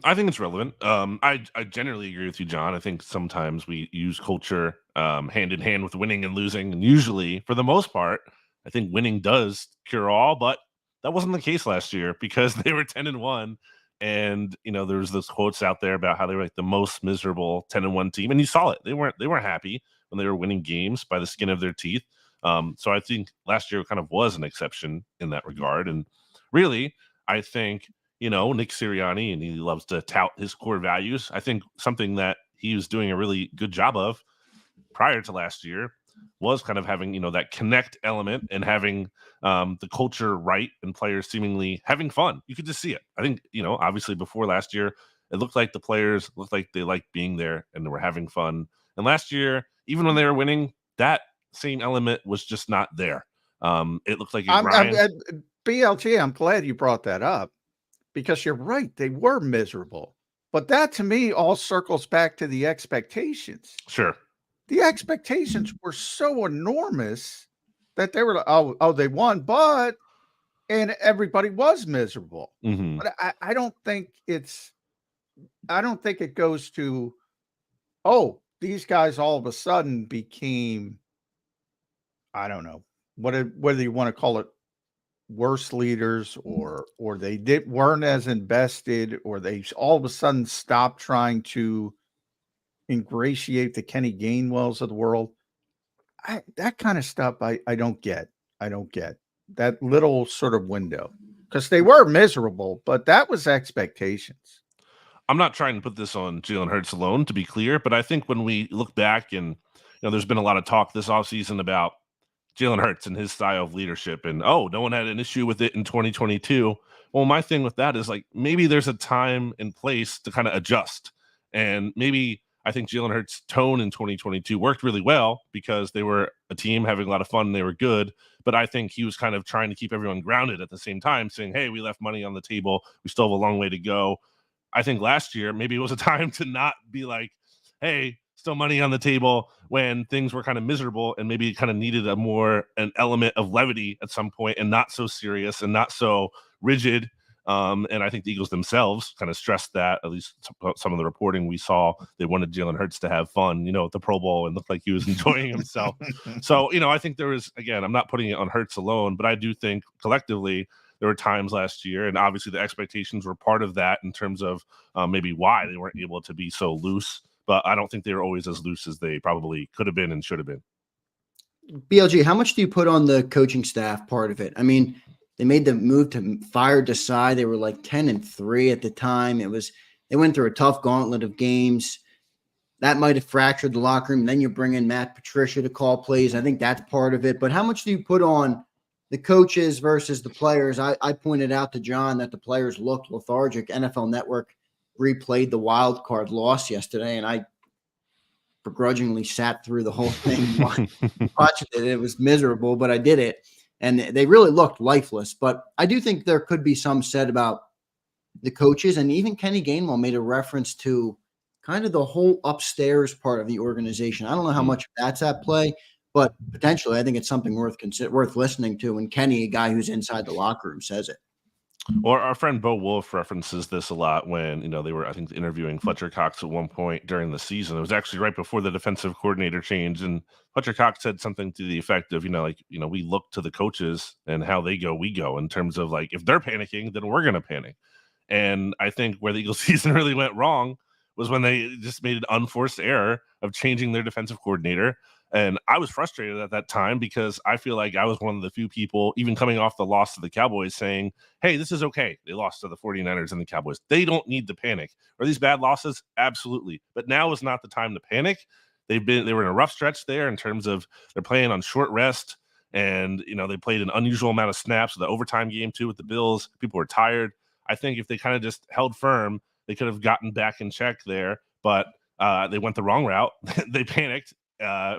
Speaker 12: I think it's relevant. I generally agree with you, John. I think sometimes we use culture hand in hand with winning and losing. And usually, for the most part, I think winning does cure all. But that wasn't the case last year because they were 10-1. And, there was those quotes out there about how they were like the most miserable 10-1 team. And you saw it. They weren't happy when they were winning games by the skin of their teeth. So I think last year kind of was an exception in that regard. And really, I think, Nick Sirianni, and he loves to tout his core values. I think something that he was doing a really good job of prior to last year was kind of having, that connect element and having the culture right and players seemingly having fun. You could just see it. I think, obviously before last year, it looked like the players looked like they liked being there and they were having fun. And last year, even when they were winning, that same element was just not there. It looked like
Speaker 3: BLG, I'm glad you brought that up because you're right. They were miserable. But that to me all circles back to the expectations.
Speaker 12: Sure.
Speaker 3: The expectations were so enormous that they were like, they won, and everybody was miserable.
Speaker 12: Mm-hmm.
Speaker 3: But I don't think it goes to, these guys all of a sudden became, I don't know, whether you want to call it worse leaders or they weren't as invested, or they all of a sudden stopped trying to ingratiate the Kenny Gainwells of the world. That kind of stuff I don't get. I don't get that little sort of window because they were miserable, but that was expectations.
Speaker 12: I'm not trying to put this on Jalen Hurts alone, to be clear, but I think when we look back and, there's been a lot of talk this offseason about Jalen Hurts and his style of leadership and, no one had an issue with it in 2022. Well, my thing with that is like, maybe there's a time and place to kind of adjust. And maybe I think Jalen Hurts' tone in 2022 worked really well because they were a team having a lot of fun and they were good. But I think he was kind of trying to keep everyone grounded at the same time, saying, hey, we left money on the table. We still have a long way to go. I think last year, maybe it was a time to not be like, hey, still money on the table when things were kind of miserable, and maybe it kind of needed an element of levity at some point and not so serious and not so rigid. And I think the Eagles themselves kind of stressed that, at least some of the reporting we saw. They wanted Jalen Hurts to have fun, at the Pro Bowl and looked like he was enjoying himself. So, I think there was, again, I'm not putting it on Hurts alone, but I do think collectively there were times last year, and obviously the expectations were part of that in terms of maybe why they weren't able to be so loose. But I don't think they were always as loose as they probably could have been and should have been.
Speaker 2: BLG, how much do you put on the coaching staff part of it? I mean, they made the move to fire Desai. They were like 10-3 at the time. They went through a tough gauntlet of games. That might have fractured the locker room. Then you bring in Matt Patricia to call plays. I think that's part of it. But how much do you put on the coaches versus the players? I pointed out to John that the players looked lethargic. NFL Network replayed the wild card loss yesterday, and I begrudgingly sat through the whole thing, watched it. It was miserable, but I did it. And they really looked lifeless. But I do think there could be some said about the coaches. And even Kenny Gainwell made a reference to kind of the whole upstairs part of the organization. I don't know how much that's at play, but potentially I think it's something worth listening to. And Kenny, a guy who's inside the locker room, says it.
Speaker 12: Or our friend Bo Wolf references this a lot when, they were, I think, interviewing Fletcher Cox at one point during the season. It was actually right before the defensive coordinator change. And Fletcher Cox said something to the effect of, we look to the coaches and how they go, we go, in terms of like, if they're panicking, then we're going to panic. And I think where the Eagles season really went wrong was when they just made an unforced error of changing their defensive coordinator. And I was frustrated at that time because I feel like I was one of the few people, even coming off the loss to the Cowboys, saying, hey, this is okay. They lost to the 49ers and the Cowboys. They don't need to panic. Are these bad losses? Absolutely. But now is not the time to panic. They were in a rough stretch there in terms of they're playing on short rest. And, they played an unusual amount of snaps, the overtime game too with the Bills. People were tired. I think if they kind of just held firm, they could have gotten back in check there, but they went the wrong route. They panicked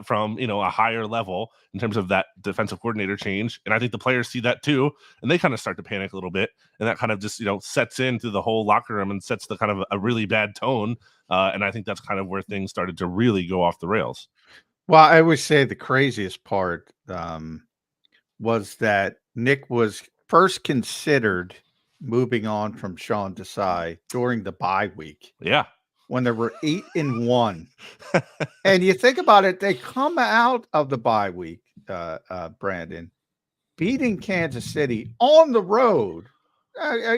Speaker 12: from a higher level in terms of that defensive coordinator change, and I think the players see that too, and they kind of start to panic a little bit, and that kind of just sets into the whole locker room and sets the kind of a really bad tone, and I think that's kind of where things started to really go off the rails.
Speaker 3: Well, I would say the craziest part was that Nick was first considered moving on from Sean Desai during the bye week.
Speaker 12: Yeah.
Speaker 3: When there were 8-1. And you think about it, they come out of the bye week, Brandon, beating Kansas City on the road.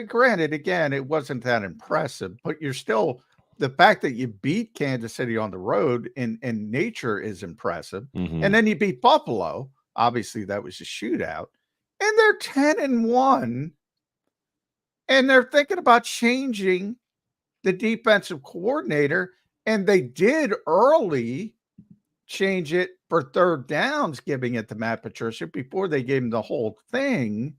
Speaker 3: Granted, again, it wasn't that impressive, but you're still, the fact that you beat Kansas City on the road in nature is impressive.
Speaker 12: Mm-hmm.
Speaker 3: And then you beat Buffalo. Obviously, that was a shootout. And they're 10-1. And they're thinking about changing the defensive coordinator, and they did early change it for third downs, giving it to Matt Patricia before they gave him the whole thing.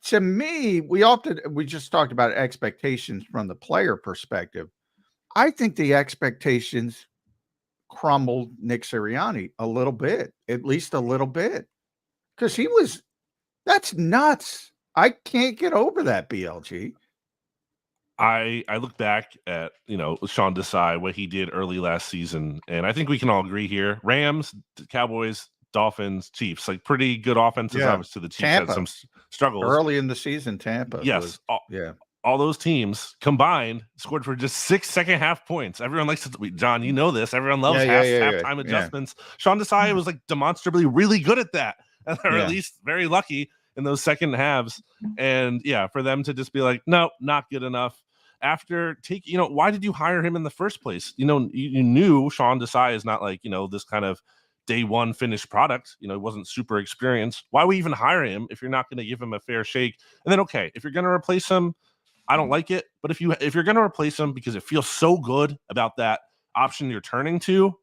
Speaker 3: To me, we just talked about expectations from the player perspective. I think the expectations crumbled Nick Sirianni a little bit, at least a little bit, because that's nuts. I can't get over that, BLG.
Speaker 12: I look back at, Sean Desai, what he did early last season, and I think we can all agree here. Rams, Cowboys, Dolphins, Chiefs, like pretty good offenses.
Speaker 3: Yeah.
Speaker 12: Obviously, the Chiefs
Speaker 3: Tampa.
Speaker 12: had some struggles.
Speaker 3: Early in the season, Tampa.
Speaker 12: Yes.
Speaker 3: Yeah.
Speaker 12: All those teams combined scored for just 6 second-half points. Everyone likes to, John, you know this. Everyone loves halftime adjustments. Yeah. Sean Desai was like demonstrably really good at that, or at least very lucky in those second halves. And for them to just be like, no, not good enough. After why did you hire him in the first place? You knew Sean Desai is not like, this kind of day one finished product. He wasn't super experienced. Why would we even hire him if you're not going to give him a fair shake? And then, okay, if you're going to replace him, I don't like it. But if you're going to replace him because it feels so good about that option you're turning to,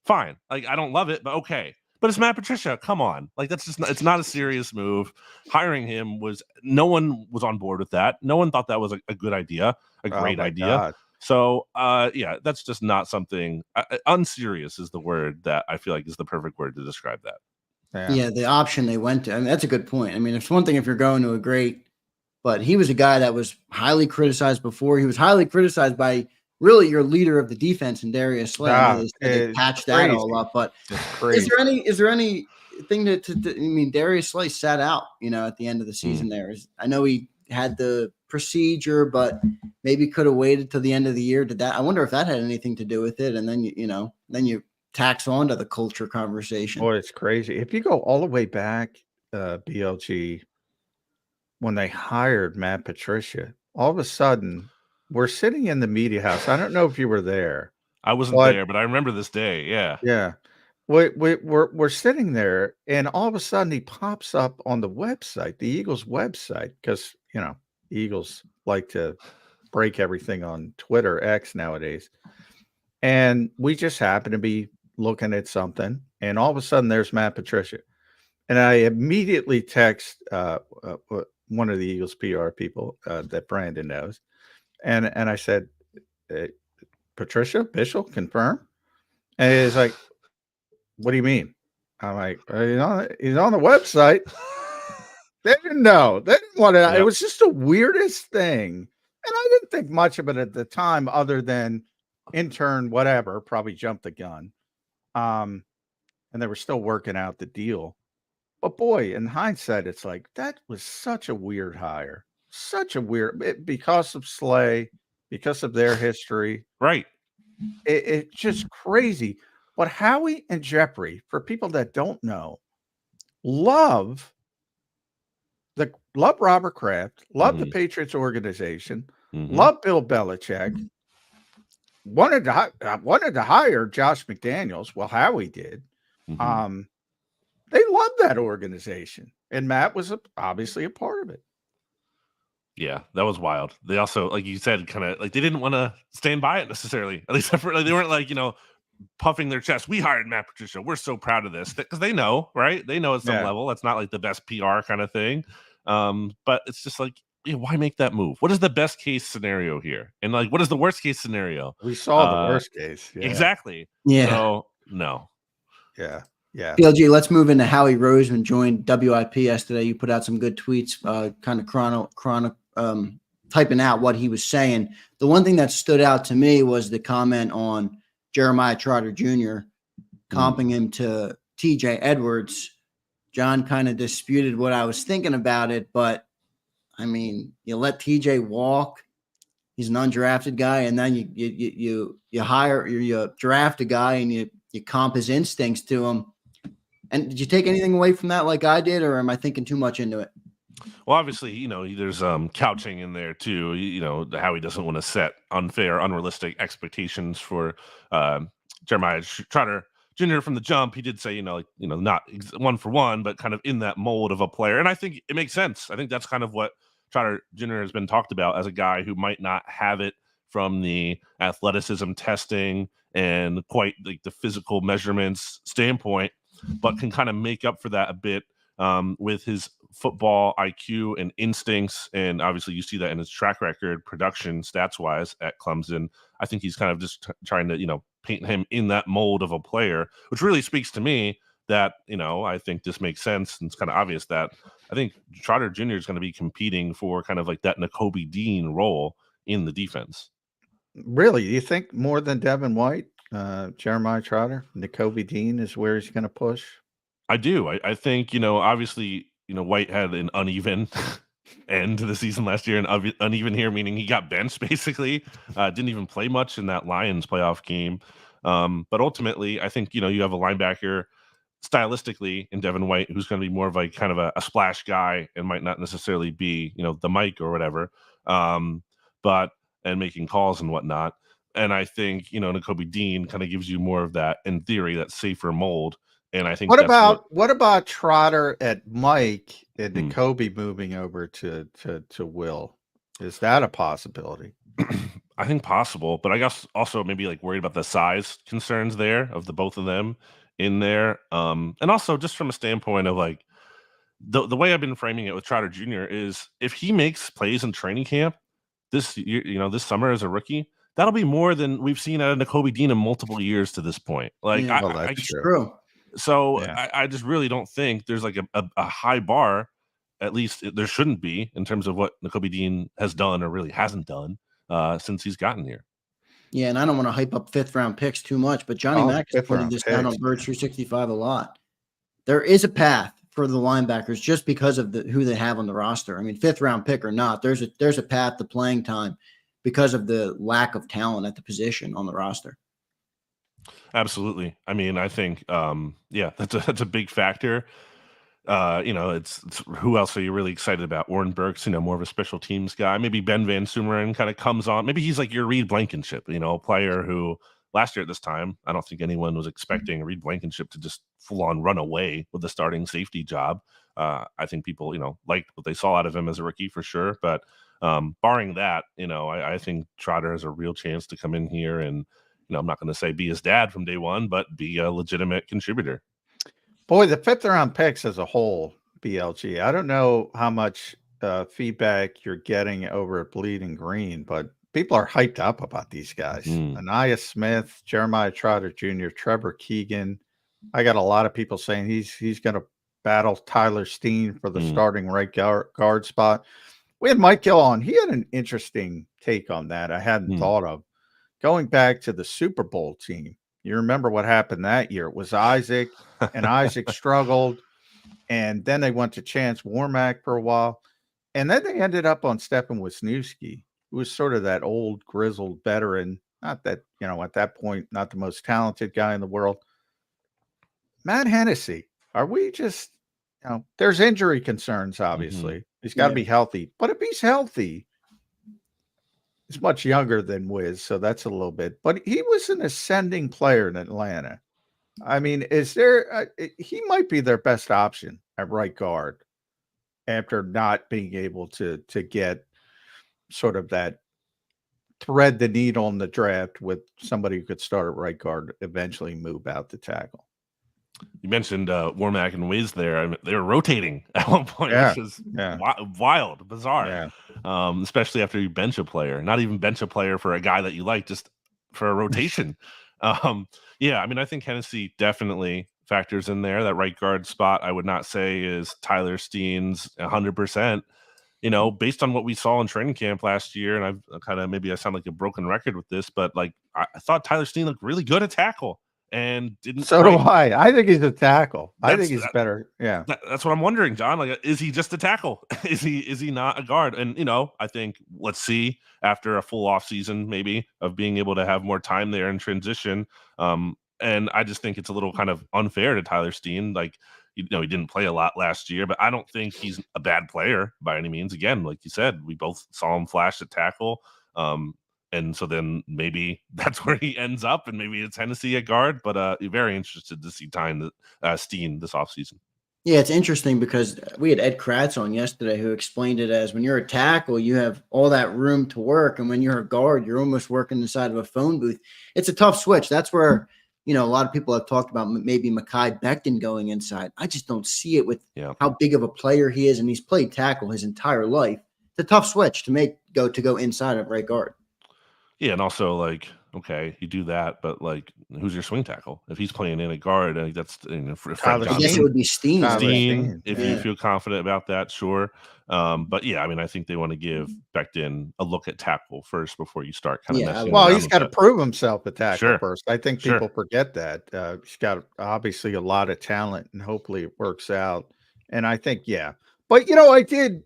Speaker 12: fine. Like, I don't love it, but okay. But it's Matt Patricia. Come on. Like, that's just, it's not a serious move. Hiring him no one was on board with that. No one thought that was a good idea, a great idea.
Speaker 3: God.
Speaker 12: So, that's just not something, unserious is the word that I feel like is the perfect word to describe that.
Speaker 2: Yeah, the option they went to. I mean, that's a good point. I mean, it's one thing if you're going to a great, but he was a guy that was highly criticized before. He was highly criticized by really your leader of the defense and Darius Slay. They patched that all up. But is there anything I mean, Darius Slay sat out, at the end of the season there. I know he had the procedure, but maybe could have waited till the end of the year. I wonder if that had anything to do with it. And then, then you tax on to the culture conversation.
Speaker 3: Boy, it's crazy. If you go all the way back, BLG, when they hired Matt Patricia, all of a sudden, we're sitting in the media house. I don't know if you were there.
Speaker 12: I wasn't there, but I remember this day. Yeah.
Speaker 3: Yeah. We're sitting there, and all of a sudden he pops up on the website, the Eagles website, because, the Eagles like to break everything on Twitter, X nowadays. And we just happen to be looking at something, and all of a sudden there's Matt Patricia. And I immediately text one of the Eagles PR people that Brandon knows. And I said, Patricia, Bishop, confirm? And he's like, what do you mean? I'm like, he's on the website. They didn't know. They didn't want to. Yep. It was just the weirdest thing. And I didn't think much of it at the time other than intern, whatever, probably jumped the gun. And they were still working out the deal. But boy, in hindsight, it's like, that was such a weird hire. Such a weird, because of Slay, because of their history.
Speaker 12: Right.
Speaker 3: It's just crazy. But Howie and Jeffrey, for people that don't know, love Robert Kraft, love the Patriots organization, love Bill Belichick, wanted to hire Josh McDaniels. Well, Howie did. They loved that organization, and Matt was obviously a part of it.
Speaker 12: Yeah, that was wild. They also, like you said, kind of like they didn't want to stand by it necessarily. At least they weren't like, puffing their chest. We hired Matt Patricia. We're so proud of this, because they know, right? They know at some level that's not like the best PR kind of thing. But it's just like, why make that move? What is the best case scenario here? And like, what is the worst case scenario?
Speaker 3: We saw the worst case. Yeah.
Speaker 12: Exactly.
Speaker 2: Yeah.
Speaker 12: So no.
Speaker 3: Yeah. Yeah.
Speaker 2: PLG, let's move into Howie Roseman joined WIP yesterday. You put out some good tweets, kind of typing out what he was saying. The one thing that stood out to me was the comment on Jeremiah Trotter Jr. comping him to TJ Edwards. John kind of disputed what I was thinking about it, but I mean, you let TJ walk. He's an undrafted guy, and then you draft a guy and you comp his instincts to him. And did you take anything away from that like I did, or am I thinking too much into it?
Speaker 12: Well, obviously, there's couching in there too. How he doesn't want to set unfair, unrealistic expectations for Jeremiah Trotter Jr. from the jump. He did say, not one for one, but kind of in that mold of a player. And I think it makes sense. I think that's kind of what Trotter Jr. has been talked about as a guy who might not have it from the athleticism testing and quite like the physical measurements standpoint, but can kind of make up for that a bit with his football IQ and instincts. And obviously you see that in his track record, production stats wise at Clemson. I think he's kind of just trying to, paint him in that mold of a player, which really speaks to me that, I think this makes sense. And it's kind of obvious that I think Trotter Jr. is going to be competing for kind of like that Nakobe Dean role in the defense.
Speaker 3: Really? You think more than Devin White, Jeremiah Trotter, Nakobe Dean is where he's going to push?
Speaker 12: I do. I think, obviously, White had an uneven end to the season last year, and uneven here, meaning he got benched basically, didn't even play much in that Lions playoff game. But ultimately, I think, you have a linebacker stylistically in Devin White, who's going to be more of kind of a splash guy and might not necessarily be, the Mike or whatever, and making calls and whatnot. And I think, Nakobe Dean kind of gives you more of that, in theory, that safer mold. And I think
Speaker 3: what about Trotter at Mike and Nakobe moving over to Will? Is that a possibility?
Speaker 12: I think possible, but I guess also maybe like worried about the size concerns there of the both of them in there. And also just from a standpoint of like the way I've been framing it with Trotter Jr. is if he makes plays in training camp this year, this summer as a rookie, that'll be more than we've seen out of Nakobe Dean in multiple years to this point. Like,
Speaker 2: that's true.
Speaker 12: So I just really don't think there's like a high bar, at least there shouldn't be, in terms of what Nakobe Dean has done or really hasn't done since he's gotten here.
Speaker 2: Yeah, and I don't want to hype up fifth-round picks too much, but Johnny Mack has pointed this down on Birds 365 a lot. There is a path for the linebackers just because of who they have on the roster. I mean, fifth-round pick or not, there's a path to playing time because of the lack of talent at the position on the roster.
Speaker 12: Absolutely. I mean, I think, that's a big factor. It's who else are you really excited about? Warren Burks, more of a special teams guy. Maybe Ben Van Sumeren kind of comes on. Maybe he's like your Reed Blankenship, a player who last year at this time, I don't think anyone was expecting Reed Blankenship to just full on run away with the starting safety job. I think people, liked what they saw out of him as a rookie for sure. But barring that, I think Trotter has a real chance to come in here and, I'm not going to say be his dad from day one, but be a legitimate contributor.
Speaker 3: Boy, the fifth round picks as a whole, BLG. I don't know how much feedback you're getting over at Bleeding Green, but people are hyped up about these guys. Anaya Smith, Jeremiah Trotter Jr., Trevor Keegan. I got a lot of people saying he's going to battle Tyler Steen for the starting right guard spot. We had Mike Gill on. He had an interesting take on that I hadn't thought of. Going back to the Super Bowl team, you remember what happened that year. It was Isaac, and Isaac struggled, and then they went to Chance Warmack for a while, and then they ended up on Stephen Wisniewski, who was sort of that old, grizzled veteran, not that, at that point, not the most talented guy in the world. Matt Hennessy, are we just, there's injury concerns, obviously. He's got to be healthy, but if he's healthy, he's much younger than Wiz, so that's a little bit. But he was an ascending player in Atlanta. I mean, is there? He might be their best option at right guard after not being able to get sort of that thread the needle in the draft with somebody who could start at right guard, eventually move out to tackle.
Speaker 12: You mentioned Warmack and Wiz there. I mean, they were rotating at one point, which is wild, bizarre. especially after you bench a player. Not even bench a player for a guy that you like, just for a rotation. Yeah, I mean, I think Hennessy definitely factors in there. That right guard spot, I would not say is Tyler Steen's 100%. Based on what we saw in training camp last year, and I've kind of, maybe I sound like a broken record with this, but like I thought Tyler Steen looked really good at tackle and didn't.
Speaker 3: So do I. I think he's a tackle. I think he's better. Yeah,
Speaker 12: that's what I'm wondering, John. Like, is he just a tackle? Is he not a guard? And I think let's see after a full off season, maybe, of being able to have more time there in transition. And I just think it's a little kind of unfair to Tyler Steen. Like, he didn't play a lot last year, but I don't think he's a bad player by any means. Again, like you said, we both saw him flash at tackle. And so then maybe that's where he ends up, and maybe it's Hennessy at guard. But very interested to see Steen this offseason.
Speaker 2: Yeah, it's interesting because we had Ed Kratz on yesterday who explained it as when you're a tackle, you have all that room to work. And when you're a guard, you're almost working inside of a phone booth. It's a tough switch. That's where – a lot of people have talked about maybe Mekhi Becton going inside. I just don't see it with how big of a player he is, and he's played tackle his entire life. It's a tough switch to go inside of right guard.
Speaker 12: Yeah, and also, like, okay, you do that, but like, who's your swing tackle? If he's playing in a guard, that's for Frank
Speaker 2: I guess it would be Steen.
Speaker 12: If you feel confident about that, sure. But yeah, I mean, I think they want to give Becton a look at tackle first before you start kind of messing.
Speaker 3: Well, he's got to prove himself at tackle first. I think
Speaker 12: Sure.
Speaker 3: people forget that. He's got obviously a lot of talent, and hopefully it works out. And I think, but I did.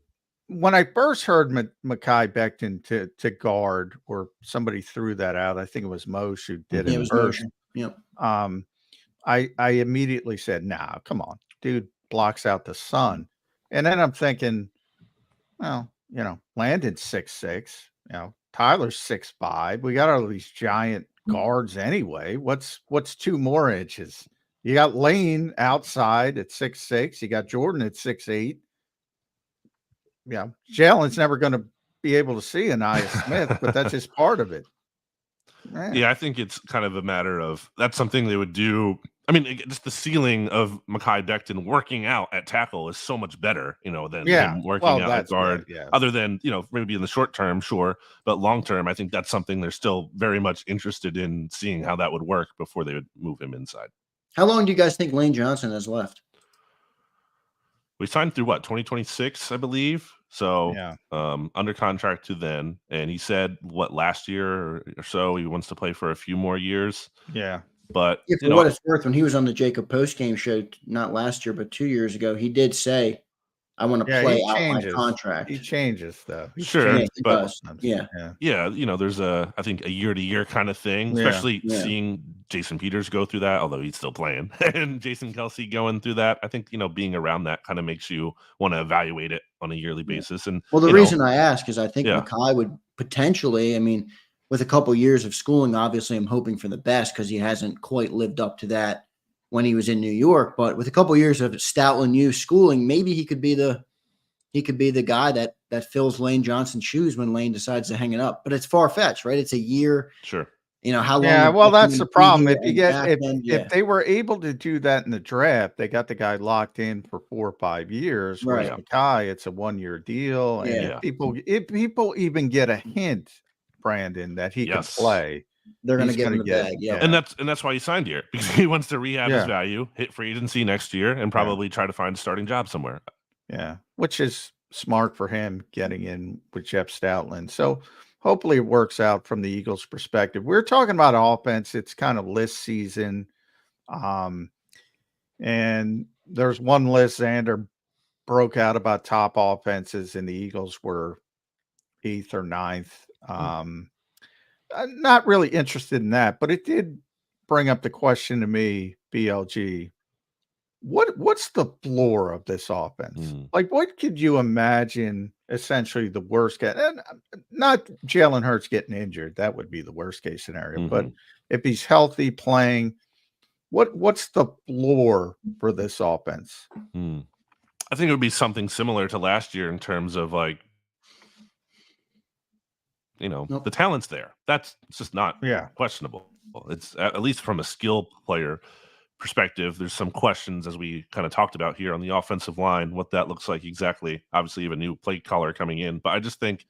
Speaker 3: When I first heard Mekhi Becton to guard, or somebody threw that out, I think it was Moshe who did it first.
Speaker 2: Yep.
Speaker 3: I immediately said, "Nah, come on, dude, blocks out the sun." And then I'm thinking, well, Landon's 6'6", Tyler's 6'5". We got all these giant guards anyway. What's 2 more inches? You got Lane outside at 6'6". You got Jordan at 6'8". Yeah, Jalen's never going to be able to see Anaya Smith, but that's just part of it. Man.
Speaker 12: Yeah, I think it's kind of a matter of that's something they would do. I mean, just the ceiling of Mekhi Becton working out at tackle is so much better, than him working out at guard. Other than, maybe in the short term, sure, but long term, I think that's something they're still very much interested in seeing how that would work before they would move him inside.
Speaker 2: How long do you guys think Lane Johnson has left?
Speaker 12: We signed through 2026, I believe. So under contract to then. And he said last year or so, he wants to play for a few more years.
Speaker 3: Yeah.
Speaker 12: But
Speaker 2: for what it's worth, when he was on the JAKIB postgame show, not last year, but 2 years ago, he did say, I want to play out my contract.
Speaker 3: He changes though.
Speaker 12: Sure. But
Speaker 2: yeah.
Speaker 12: There's I think a year-to-year kind of thing, especially seeing Jason Peters go through that, although he's still playing, and Jason Kelsey going through that. I think, being around that kind of makes you want to evaluate it on a yearly basis. And
Speaker 2: the reason I ask is I think Mekhi would potentially, with a couple years of schooling, obviously I'm hoping for the best because he hasn't quite lived up to that when he was in New York, but with a couple of years of Stoutland U schooling, maybe he could be the guy that fills Lane Johnson's shoes when Lane decides to hang it up. But it's far-fetched, right? It's a year.
Speaker 12: Sure.
Speaker 2: How long?
Speaker 3: Yeah, well, that's the problem. If they were able to do that in the draft, they got the guy locked in for 4 or 5 years. Whereas Mekhi, it's a 1-year deal. And if people even get a hint, Brandon, that he can play,
Speaker 2: they're going to give him the bag. Yeah.
Speaker 12: And that's why he signed here, because he wants to rehab his value, hit free agency next year, and probably try to find a starting job somewhere.
Speaker 3: Yeah, which is smart for him, getting in with Jeff Stoutland. So hopefully it works out from the Eagles' perspective. We're talking about offense. It's kind of list season. And there's one list Zander broke out about top offenses, and the Eagles were 8th or 9th. I'm not really interested in that, but it did bring up the question to me, BLG. What's the floor of this offense? Like, what could you imagine essentially the worst case? And not Jalen Hurts getting injured. That would be the worst case scenario. But if he's healthy playing, what's the floor for this offense?
Speaker 12: I think it would be something similar to last year in terms of like, the talent's there. It's just not questionable. It's at least from a skill player perspective, there's some questions, as we kind of talked about here, on the offensive line, what that looks like exactly. Obviously, you have a new play caller coming in, but I just think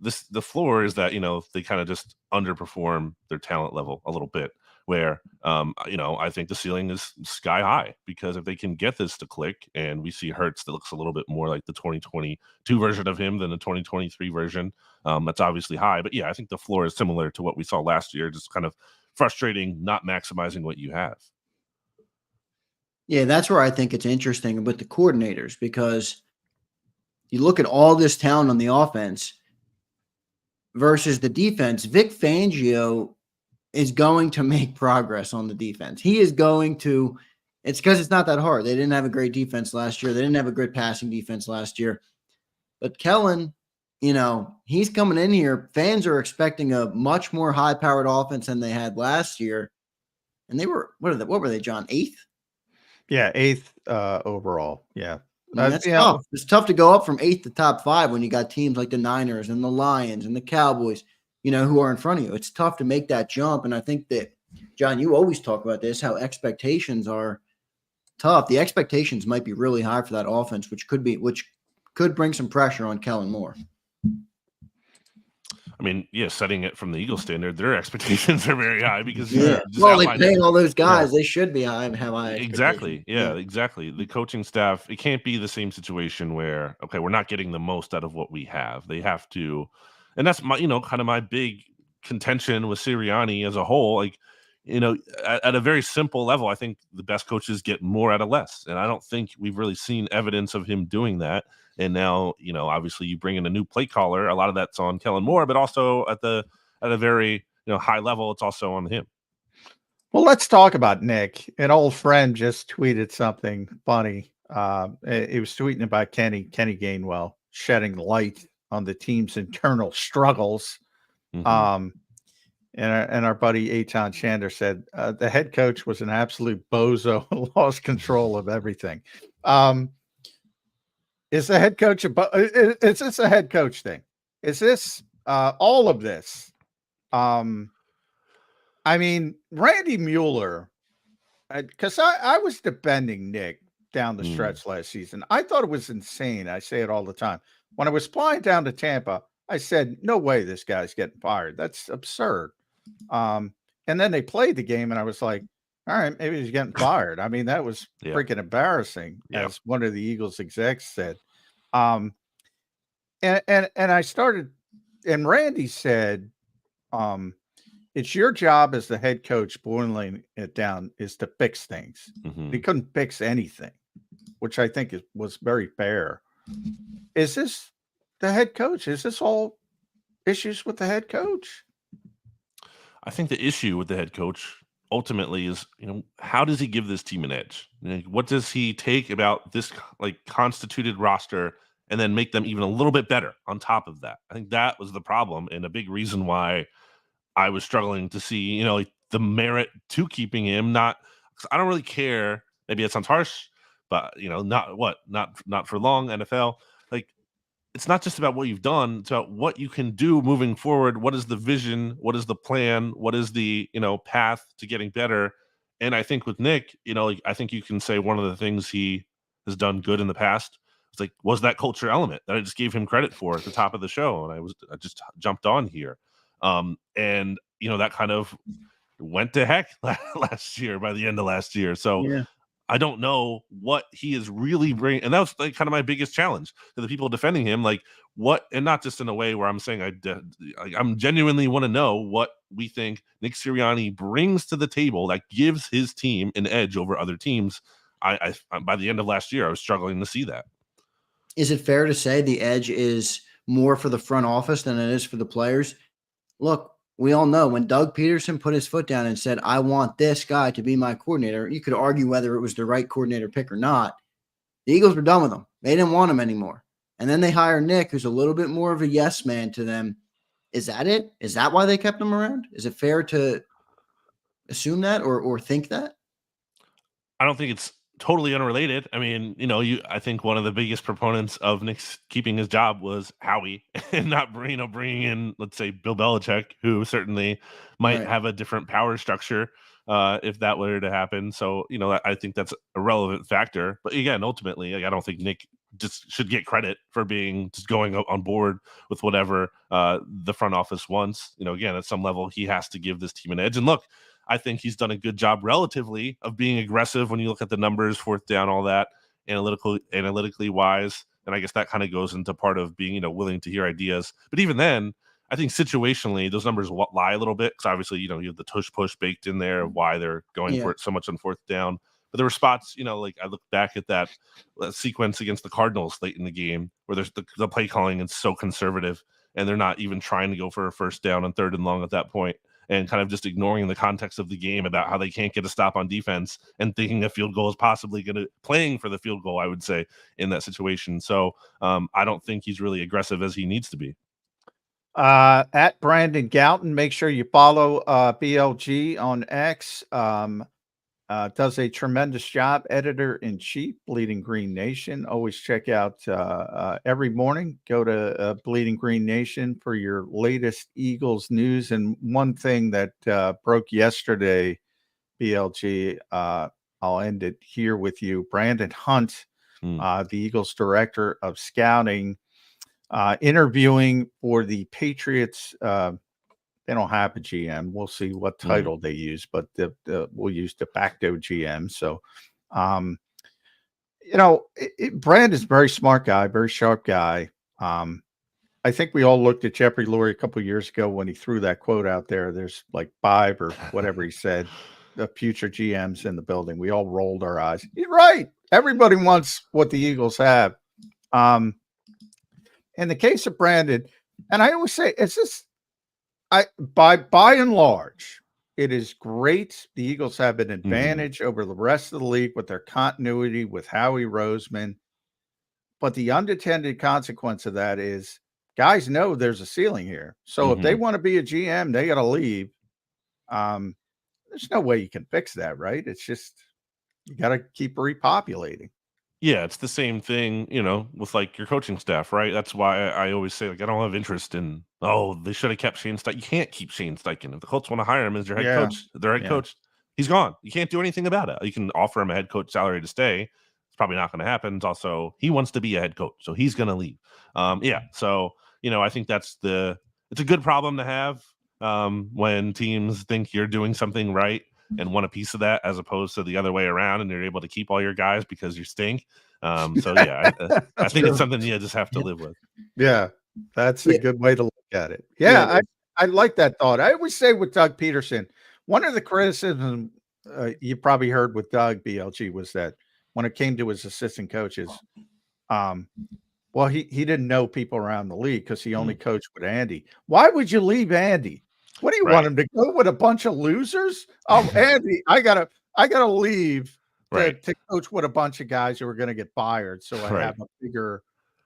Speaker 12: the floor is that, they kind of just underperform their talent level a little bit, where, I think the ceiling is sky high, because if they can get this to click and we see Hurts that looks a little bit more like the 2022 version of him than the 2023 version, that's obviously high. But yeah, I think the floor is similar to what we saw last year, just kind of frustrating, not maximizing what you have.
Speaker 2: Yeah, that's where I think it's interesting with the coordinators, because you look at all this talent on the offense versus the defense. Vic Fangio is going to make progress on the defense. He is going to – it's because it's not that hard. They didn't have a great defense last year. They didn't have a great passing defense last year. But Kellen, he's coming in here. Fans are expecting a much more high-powered offense than they had last year. And they were – what were they, John? 8th?
Speaker 3: Yeah, 8th overall. Yeah.
Speaker 2: That's tough. It's tough to go up from 8th to top 5 when you got teams like the Niners and the Lions and the Cowboys, who are in front of you. It's tough to make that jump. And I think that, John, you always talk about this, how expectations are tough. The expectations might be really high for that offense, which could bring some pressure on Kellen Moore.
Speaker 12: I mean, yeah, setting it from the Eagles standard, their expectations are very high, because
Speaker 2: they pay all those guys. Yeah. They should be high.
Speaker 12: Exactly. Yeah, exactly. The coaching staff, it can't be the same situation where, okay, we're not getting the most out of what we have. They have to, and that's my, kind of my big contention with Sirianni as a whole. Like, at a very simple level, I think the best coaches get more out of less. And I don't think we've really seen evidence of him doing that. And now, obviously you bring in a new play caller. A lot of that's on Kellen Moore, but also at a very, high level, it's also on him.
Speaker 3: Well, let's talk about Nick. An old friend just tweeted something funny. He was tweeting about Kenny Gainwell shedding light on the team's internal struggles. Mm-hmm. And our buddy Eitan Shander said the head coach was an absolute bozo who lost control of everything. Is the head coach is this a head coach thing? Is this all of this? I mean, Randy Mueller, because I was defending Nick down the stretch last season. I thought it was insane. I say it all the time. When I was flying down to Tampa, I said, no way this guy's getting fired. That's absurd. And then they played the game, and I was like, all right, maybe he's getting fired. I mean, that was freaking embarrassing, as one of the Eagles execs said. And I started, and Randy said, it's your job as the head coach, boiling it down, is to fix things. Mm-hmm. He couldn't fix anything, which I think was very fair. Is this the head coach? Is this all issues with the head coach?
Speaker 12: I think the issue with the head coach ultimately is, how does he give this team an edge? What does he take about this constituted roster and then make them even a little bit better on top of that? I think that was the problem, and a big reason why I was struggling to see, the merit to keeping him. I don't really care. Maybe it sounds harsh, but not for long. NFL, it's not just about what you've done. It's about what you can do moving forward. What is the vision? What is the plan? What is the, path to getting better? And I think with Nick, I think you can say one of the things he has done good in the past was that culture element that I just gave him credit for at the top of the show. And I just jumped on here. And that kind of went to heck last year, by the end of last year. So yeah. I don't know what he is really bringing. And that was kind of my biggest challenge to the people defending him. And not just in a way where I'm saying I'm genuinely want to know what we think Nick Sirianni brings to the table that gives his team an edge over other teams. I by the end of last year, I was struggling to see that.
Speaker 2: Is it fair to say the edge is more for the front office than it is for the players? Look, we all know when Doug Peterson put his foot down and said, I want this guy to be my coordinator, you could argue whether it was the right coordinator pick or not. The Eagles were done with him. They didn't want him anymore. And then they hire Nick, who's a little bit more of a yes man to them. Is that it? Is that why they kept him around? Is it fair to assume that or think that?
Speaker 12: I don't think it's totally unrelated. I mean, I think one of the biggest proponents of Nick's keeping his job was Howie, and not bringing in, let's say, Bill Belichick, who certainly might have a different power structure. if that were to happen. So, I think that's a relevant factor. But again, ultimately, I don't think Nick just should get credit for just going on board with whatever the front office wants. Again, at some level, he has to give this team an edge. And look, I think he's done a good job relatively of being aggressive when you look at the numbers, fourth down, all that, analytically wise. And I guess that kind of goes into part of being, willing to hear ideas. But even then, I think situationally, those numbers lie a little bit because obviously, you have the tush push baked in there of why they're going for it so much on fourth down. But there were spots, like I look back at that sequence against the Cardinals late in the game where there's the play calling is so conservative and they're not even trying to go for a first down on 3rd and long at that point, and kind of just ignoring the context of the game about how they can't get a stop on defense and thinking a field goal is possibly playing for the field goal, I would say, in that situation. So I don't think he's really aggressive as he needs to be.
Speaker 3: At Brandon Gowton, make sure you follow BLG on X. Does a tremendous job, editor-in-chief, Bleeding Green Nation. Always check out every morning. Go to Bleeding Green Nation for your latest Eagles news. And one thing that broke yesterday, BLG, I'll end it here with you. Brandon Hunt, the Eagles director of scouting, interviewing for the Patriots. They don't have a GM. We'll see what title they use, but we'll use de facto GM. So, Brand is a very smart guy, very sharp guy. I think we all looked at Jeffrey Lurie a couple of years ago when he threw that quote out there. There's like 5 or whatever he said, the future GMs in the building. We all rolled our eyes. He's right. Everybody wants what the Eagles have. In the case of Brandon, and I always say it's just, by and large, it is great. The Eagles have an advantage over the rest of the league with their continuity with Howie Roseman. But the unintended consequence of that is guys know there's a ceiling here. So if they want to be a GM, they got to leave. There's no way you can fix that, right? It's just you got to keep repopulating.
Speaker 12: Yeah, it's the same thing, with like your coaching staff, right? That's why I always say, like, I don't have interest in, they should have kept Shane Steichen. You can't keep Shane Steichen. If the Colts want to hire him as your head coach, their head coach, he's gone. You can't do anything about it. You can offer him a head coach salary to stay. It's probably not going to happen. It's also, he wants to be a head coach, so he's going to leave. So, I think it's a good problem to have when teams think you're doing something right and want a piece of that, as opposed to the other way around, and you're able to keep all your guys because you stink. I think it's something you just have to live with.
Speaker 3: Yeah, that's a good way to look at it. Yeah, I like that thought. I always say with Doug Peterson, one of the criticisms you probably heard with Doug BLG was that when it came to his assistant coaches, he didn't know people around the league because he only coached with Andy. Why would you leave Andy? What do you want him to go with a bunch of losers? Oh, Andy, I gotta leave to coach with a bunch of guys who are going to get fired. So I have a bigger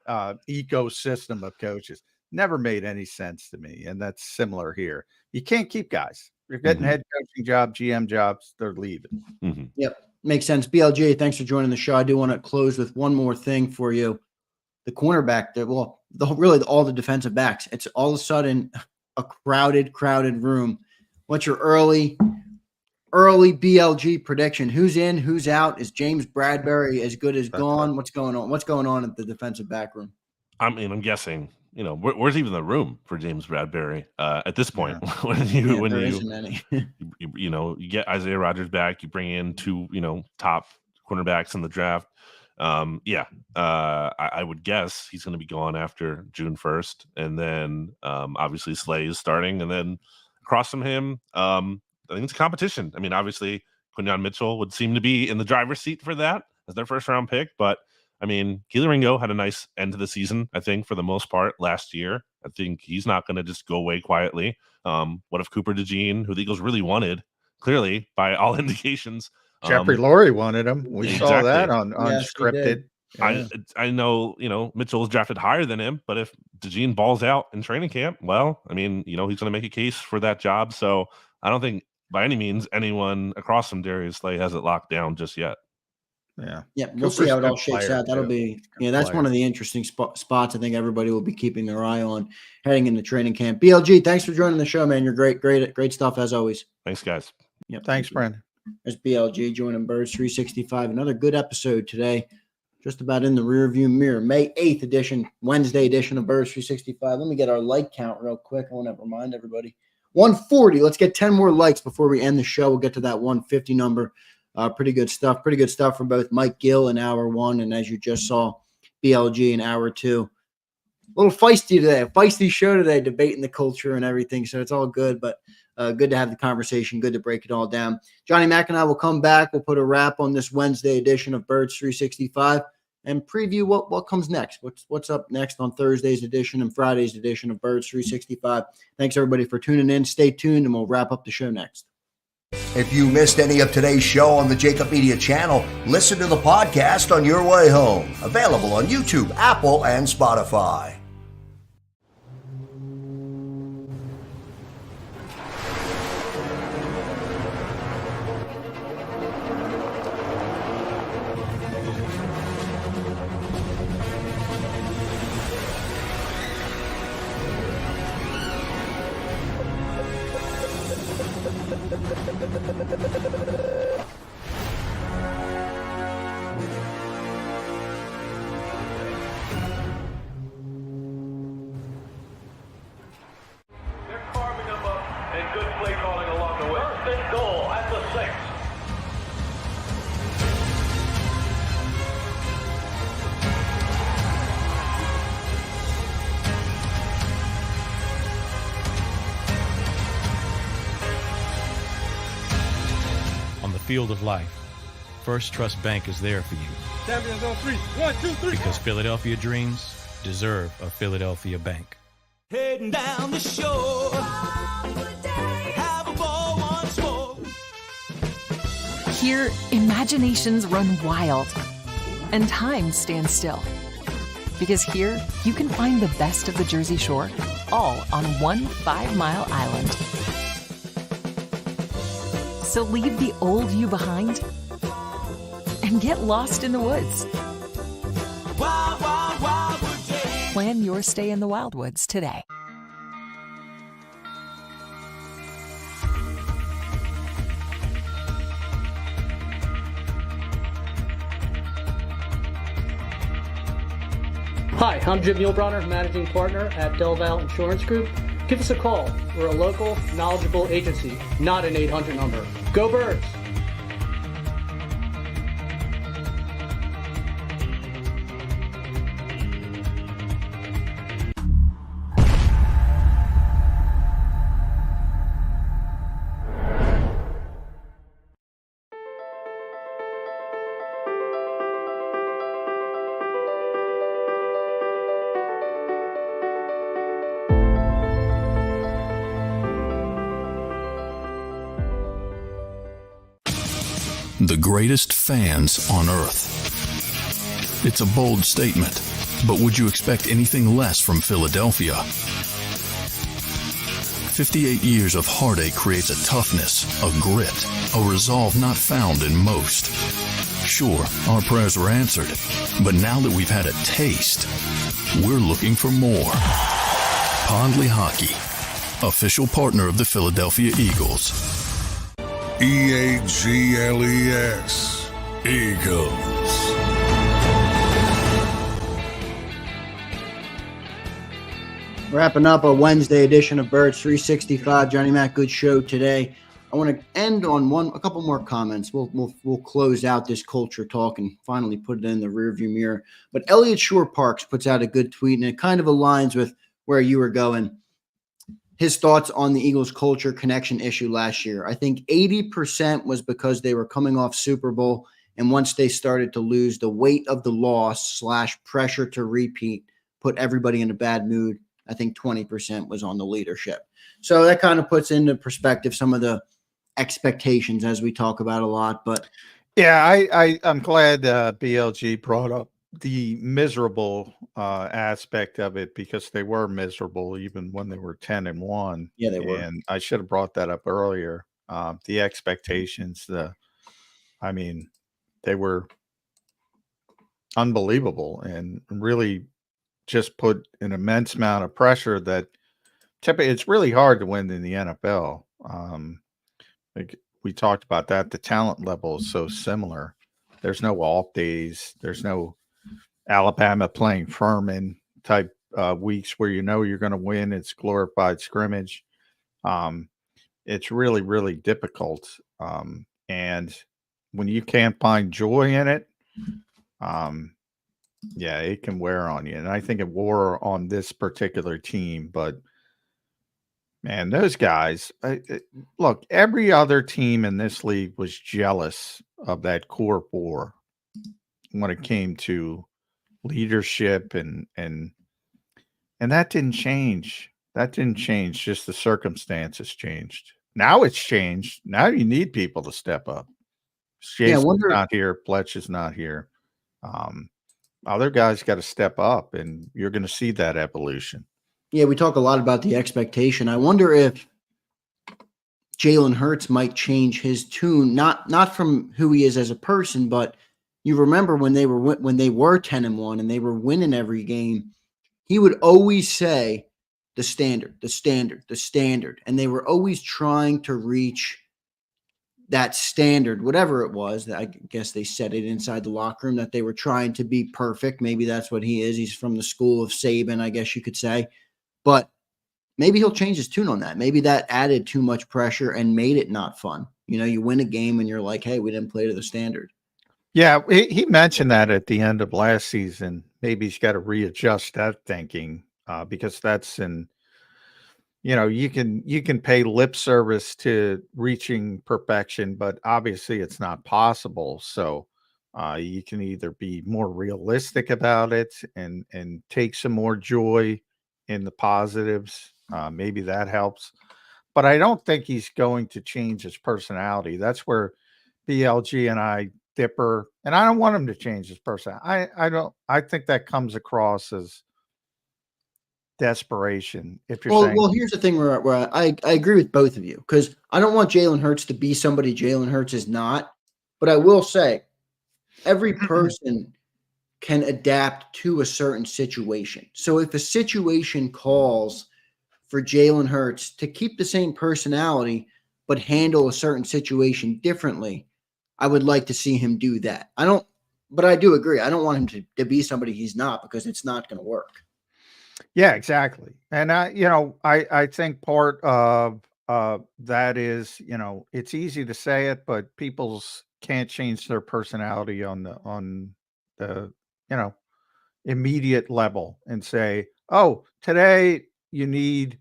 Speaker 3: ecosystem of coaches. Never made any sense to me, and that's similar here. You can't keep guys. You're getting head coaching jobs, GM jobs. They're leaving.
Speaker 2: Yep, makes sense. BLJ, thanks for joining the show. I do want to close with one more thing for you. The cornerback, all the defensive backs. It's all of a sudden a crowded room. What's your early BLG prediction? Who's in, who's out? Is James Bradbury as good as gone? What's going on? What's going on at the defensive back room?
Speaker 12: I'm guessing, where's even the room for James Bradbury at this point?
Speaker 2: Yeah.
Speaker 12: when
Speaker 2: there
Speaker 12: you
Speaker 2: isn't any.
Speaker 12: you get Isaiah Rodgers back, you bring in 2, top cornerbacks in the draft. I would guess he's going to be gone after June 1st. And then obviously Slay is starting. And then across from him, I think it's a competition. I mean, obviously Quinyon Mitchell would seem to be in the driver's seat for that as their first round pick. But I mean, Keely Ringo had a nice end to the season, I think, for the most part last year. I think he's not going to just go away quietly. What if Cooper DeJean, who the Eagles really wanted, clearly by all indications,
Speaker 3: Jeffrey Lurie wanted him. We saw that on unscripted.
Speaker 12: Yeah. I know, Mitchell was drafted higher than him, but if DeJean balls out in training camp, well, I mean, he's going to make a case for that job. So I don't think by any means anyone across from Darius Slay has it locked down just yet.
Speaker 2: Yeah. We'll see how it all shakes out. That'll be, that's one of the interesting spots I think everybody will be keeping their eye on heading into training camp. BLG, thanks for joining the show, man. You're great stuff as always.
Speaker 12: Thanks, guys.
Speaker 2: Yep.
Speaker 3: Thanks, Brandon.
Speaker 2: There's BLG joining Birds 365. Another good episode today. Just about in the rearview mirror. May 8th edition, Wednesday edition of Birds 365. Let me get our like count real quick. I want to remind everybody. 140. Let's get 10 more likes before we end the show. We'll get to that 150 number. Pretty good stuff. Pretty good stuff from both Mike Gill in hour 1 and, as you just saw, BLG in hour 2. A little feisty today. A feisty show today, debating the culture and everything. So it's all good, but good to have the conversation. Good to break it all down. Johnny Mac and I will come back. We'll put a wrap on this Wednesday edition of Birds 365 and preview what comes next. What's up next on Thursday's edition and Friday's edition of Birds 365. Thanks, everybody, for tuning in. Stay tuned, and we'll wrap up the show next.
Speaker 4: If you missed any of today's show on the JAKIB Media channel, listen to the podcast on your way home. Available on YouTube, Apple, and Spotify.
Speaker 5: Field of life, First Trust Bank is there for you.
Speaker 6: Champions on 3. 1, 2, 3.
Speaker 5: Because Philadelphia dreams deserve a Philadelphia bank.
Speaker 7: Heading down the shore. Have a ball once more.
Speaker 8: Here, imaginations run wild and time stands still. Because here, you can find the best of the Jersey Shore, all on one 5-mile island. So leave the old you behind and get lost in the woods.
Speaker 7: Wild, wild, wildwood day.
Speaker 8: Plan your stay in the Wildwoods today.
Speaker 9: Hi, I'm Jim Muehlbronner, Managing Partner at Del Valle Insurance Group. Give us a call. We're a local, knowledgeable agency, not an 800 number. Go Birds!
Speaker 1: The greatest fans on earth. It's a bold statement, but would you expect anything less from Philadelphia? 58 years of heartache creates a toughness, a grit, a resolve not found in most. Sure, our prayers were answered, but now that we've had a taste, we're looking for more. Pondley Hockey, official partner of the Philadelphia Eagles.
Speaker 11: EAGLES, Eagles.
Speaker 2: Wrapping up a Wednesday edition of Birds 365. Johnny Mac, good show today. I want to end on a couple more comments. We'll close out this culture talk and finally put it in the rearview mirror. But Elliot Shore Parks puts out a good tweet, and it kind of aligns with where you were going. His thoughts on the Eagles culture connection issue last year. I think 80% was because they were coming off Super Bowl, and once they started to lose, the weight of the loss / pressure to repeat put everybody in a bad mood. I think 20% was on the leadership. So that kind of puts into perspective some of the expectations as we talk about a lot. But
Speaker 3: yeah, I'm glad BLG brought up the miserable aspect of it, because they were miserable even when they were 10-1.
Speaker 2: Yeah, they were.
Speaker 3: And I should have brought that up earlier. The expectations, they were unbelievable and really just put an immense amount of pressure that it's really hard to win in the NFL. we talked about that. The talent level is so similar. There's no off days. There's no Alabama playing Furman type weeks where you know you're going to win. It's glorified scrimmage. It's really, really difficult. And when you can't find joy in it, yeah, it can wear on you. And I think it wore on this particular team. But, man, those guys, look, every other team in this league was jealous of that core four when it came to leadership and that didn't change. That didn't change. Just the circumstances changed. Now it's changed. Now you need people to step up. Jason's not here. Fletch is not here. Other guys got to step up, and you're going to see that evolution.
Speaker 2: Yeah, we talk a lot about the expectation. I wonder if Jalen Hurts might change his tune, not from who he is as a person, but you remember when they were 10-1 and they were winning every game, he would always say the standard, and they were always trying to reach that standard, whatever it was. That I guess they said it inside the locker room that they were trying to be perfect. Maybe that's what he is. He's from the school of Saban, I guess you could say. But maybe he'll change his tune on that. Maybe that added too much pressure and made it not fun. You know, you win a game and you're like, hey, we didn't play to the standard.
Speaker 3: Yeah, he mentioned that at the end of last season. Maybe he's got to readjust that thinking because that's you can pay lip service to reaching perfection, but obviously it's not possible. So you can either be more realistic about it and take some more joy in the positives. Maybe that helps. But I don't think he's going to change his personality. That's where BLG and I differ, and I don't want him to change his personality. I think that comes across as desperation. If you're saying,
Speaker 2: well, here's the thing where I agree with both of you, because I don't want Jalen Hurts to be somebody Jalen Hurts is not. But I will say every person can adapt to a certain situation. So if a situation calls for Jalen Hurts to keep the same personality but handle a certain situation differently, I would like to see him do that. But I do agree. I don't want him to be somebody he's not, because it's not going to work.
Speaker 3: Yeah, exactly. And I think part of that is, it's easy to say it, but people's can't change their personality on the immediate level and say, oh, today you need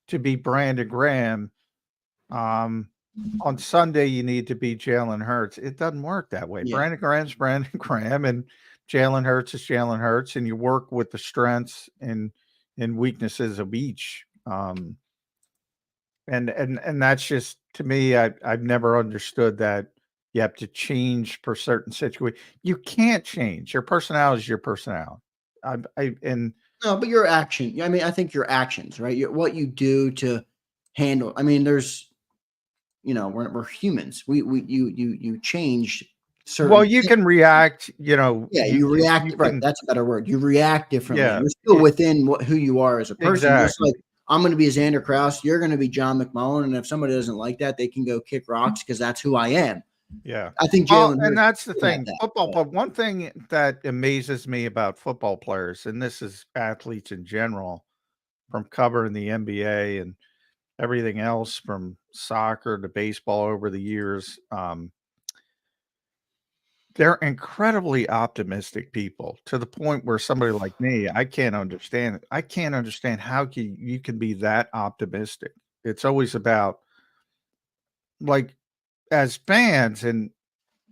Speaker 3: to be Brandon Graham. On Sunday, you need to be Jalen Hurts. It doesn't work that way. Yeah. Brandon Graham's Brandon Graham, and Jalen Hurts is Jalen Hurts, and you work with the strengths and weaknesses of each. And that's just, to me, I've never understood that you have to change for certain situations. You can't change. Your personality is your personality.
Speaker 2: No, but your action. I mean, I think your actions, right? What you do to handle. I mean, there's. We're humans. You change certain.
Speaker 3: Well, you can react.
Speaker 2: Yeah, you react. Right, that's a better word. You react differently. Yeah, you're still within who you are as a person.
Speaker 3: Exactly.
Speaker 2: Just like I'm going to be Zander Krause. You're going to be John McMullen. And if somebody doesn't like that, they can go kick rocks because that's who I am.
Speaker 3: Yeah,
Speaker 2: I think Jalen.
Speaker 3: And that's the thing. Football. But one thing that amazes me about football players, and this is athletes in general, from covering the NBA and everything else from soccer to baseball over the years, they're incredibly optimistic people, to the point where somebody like me, I can't understand it. I can't understand how you can be that optimistic. It's always about, like, as fans, and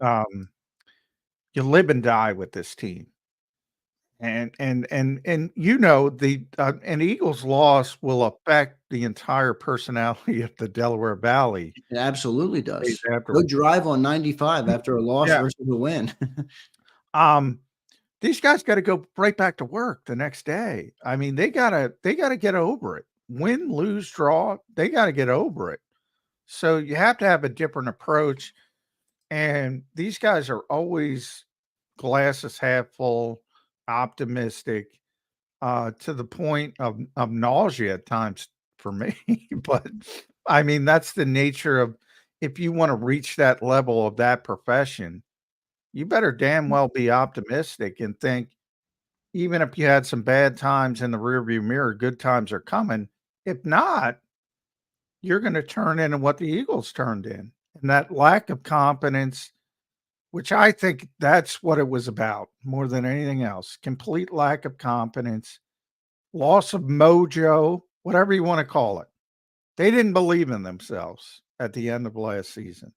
Speaker 3: you live and die with this team. And an Eagles loss will affect the entire personality of the Delaware Valley.
Speaker 2: It absolutely does. Go drive on 95 after a loss versus a win.
Speaker 3: These guys got to go right back to work the next day. I mean, they gotta get over it. Win, lose, draw, they got to get over it. So you have to have a different approach. And these guys are always glasses half full, optimistic, to the point of nausea at times for me. But I mean, that's the nature of if you want to reach that level of that profession, you better damn well be optimistic and think, even if you had some bad times in the rearview mirror, good times are coming. If not, you're going to turn into what the Eagles turned in. And that lack of confidence, which I think that's what it was about more than anything else. Complete lack of confidence, loss of mojo, whatever you want to call it. They didn't believe in themselves at the end of last season.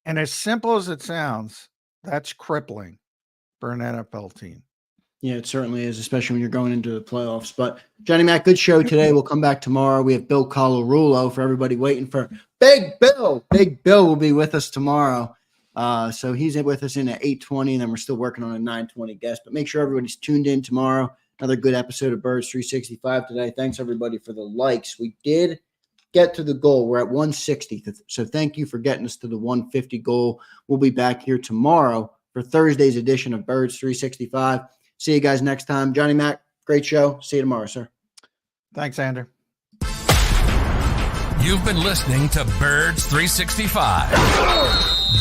Speaker 3: And as simple as it sounds, that's crippling for an NFL team.
Speaker 2: Yeah, it certainly is, especially when you're going into the playoffs. But Johnny Mac, good show today. We'll come back tomorrow. We have Bill Colarulo for everybody waiting for Big Bill. Big Bill will be with us tomorrow. So he's with us in at 8:20, and then we're still working on a 9:20 guest. But make sure everybody's tuned in tomorrow. Another good episode of Birds 365 today. Thanks, everybody, for the likes. We did get to the goal. We're at 160. So thank you for getting us to the 150 goal. We'll be back here tomorrow for Thursday's edition of Birds 365. See you guys next time. Johnny Mac, great show. See you tomorrow, sir.
Speaker 3: Thanks, Zander.
Speaker 13: You've been listening to Birds 365,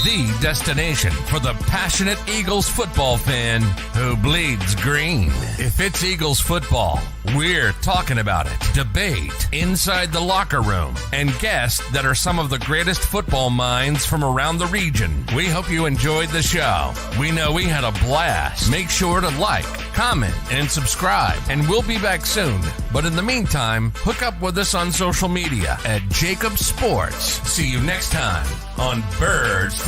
Speaker 13: the destination for the passionate Eagles football fan who bleeds green. If it's Eagles football, we're talking about it. Debate inside the locker room and guests that are some of the greatest football minds from around the region. We hope you enjoyed the show. We know we had a blast. Make sure to like, comment, and subscribe, and we'll be back soon. But in the meantime, hook up with us on social media at JAKIB Sports. See you next time on Birds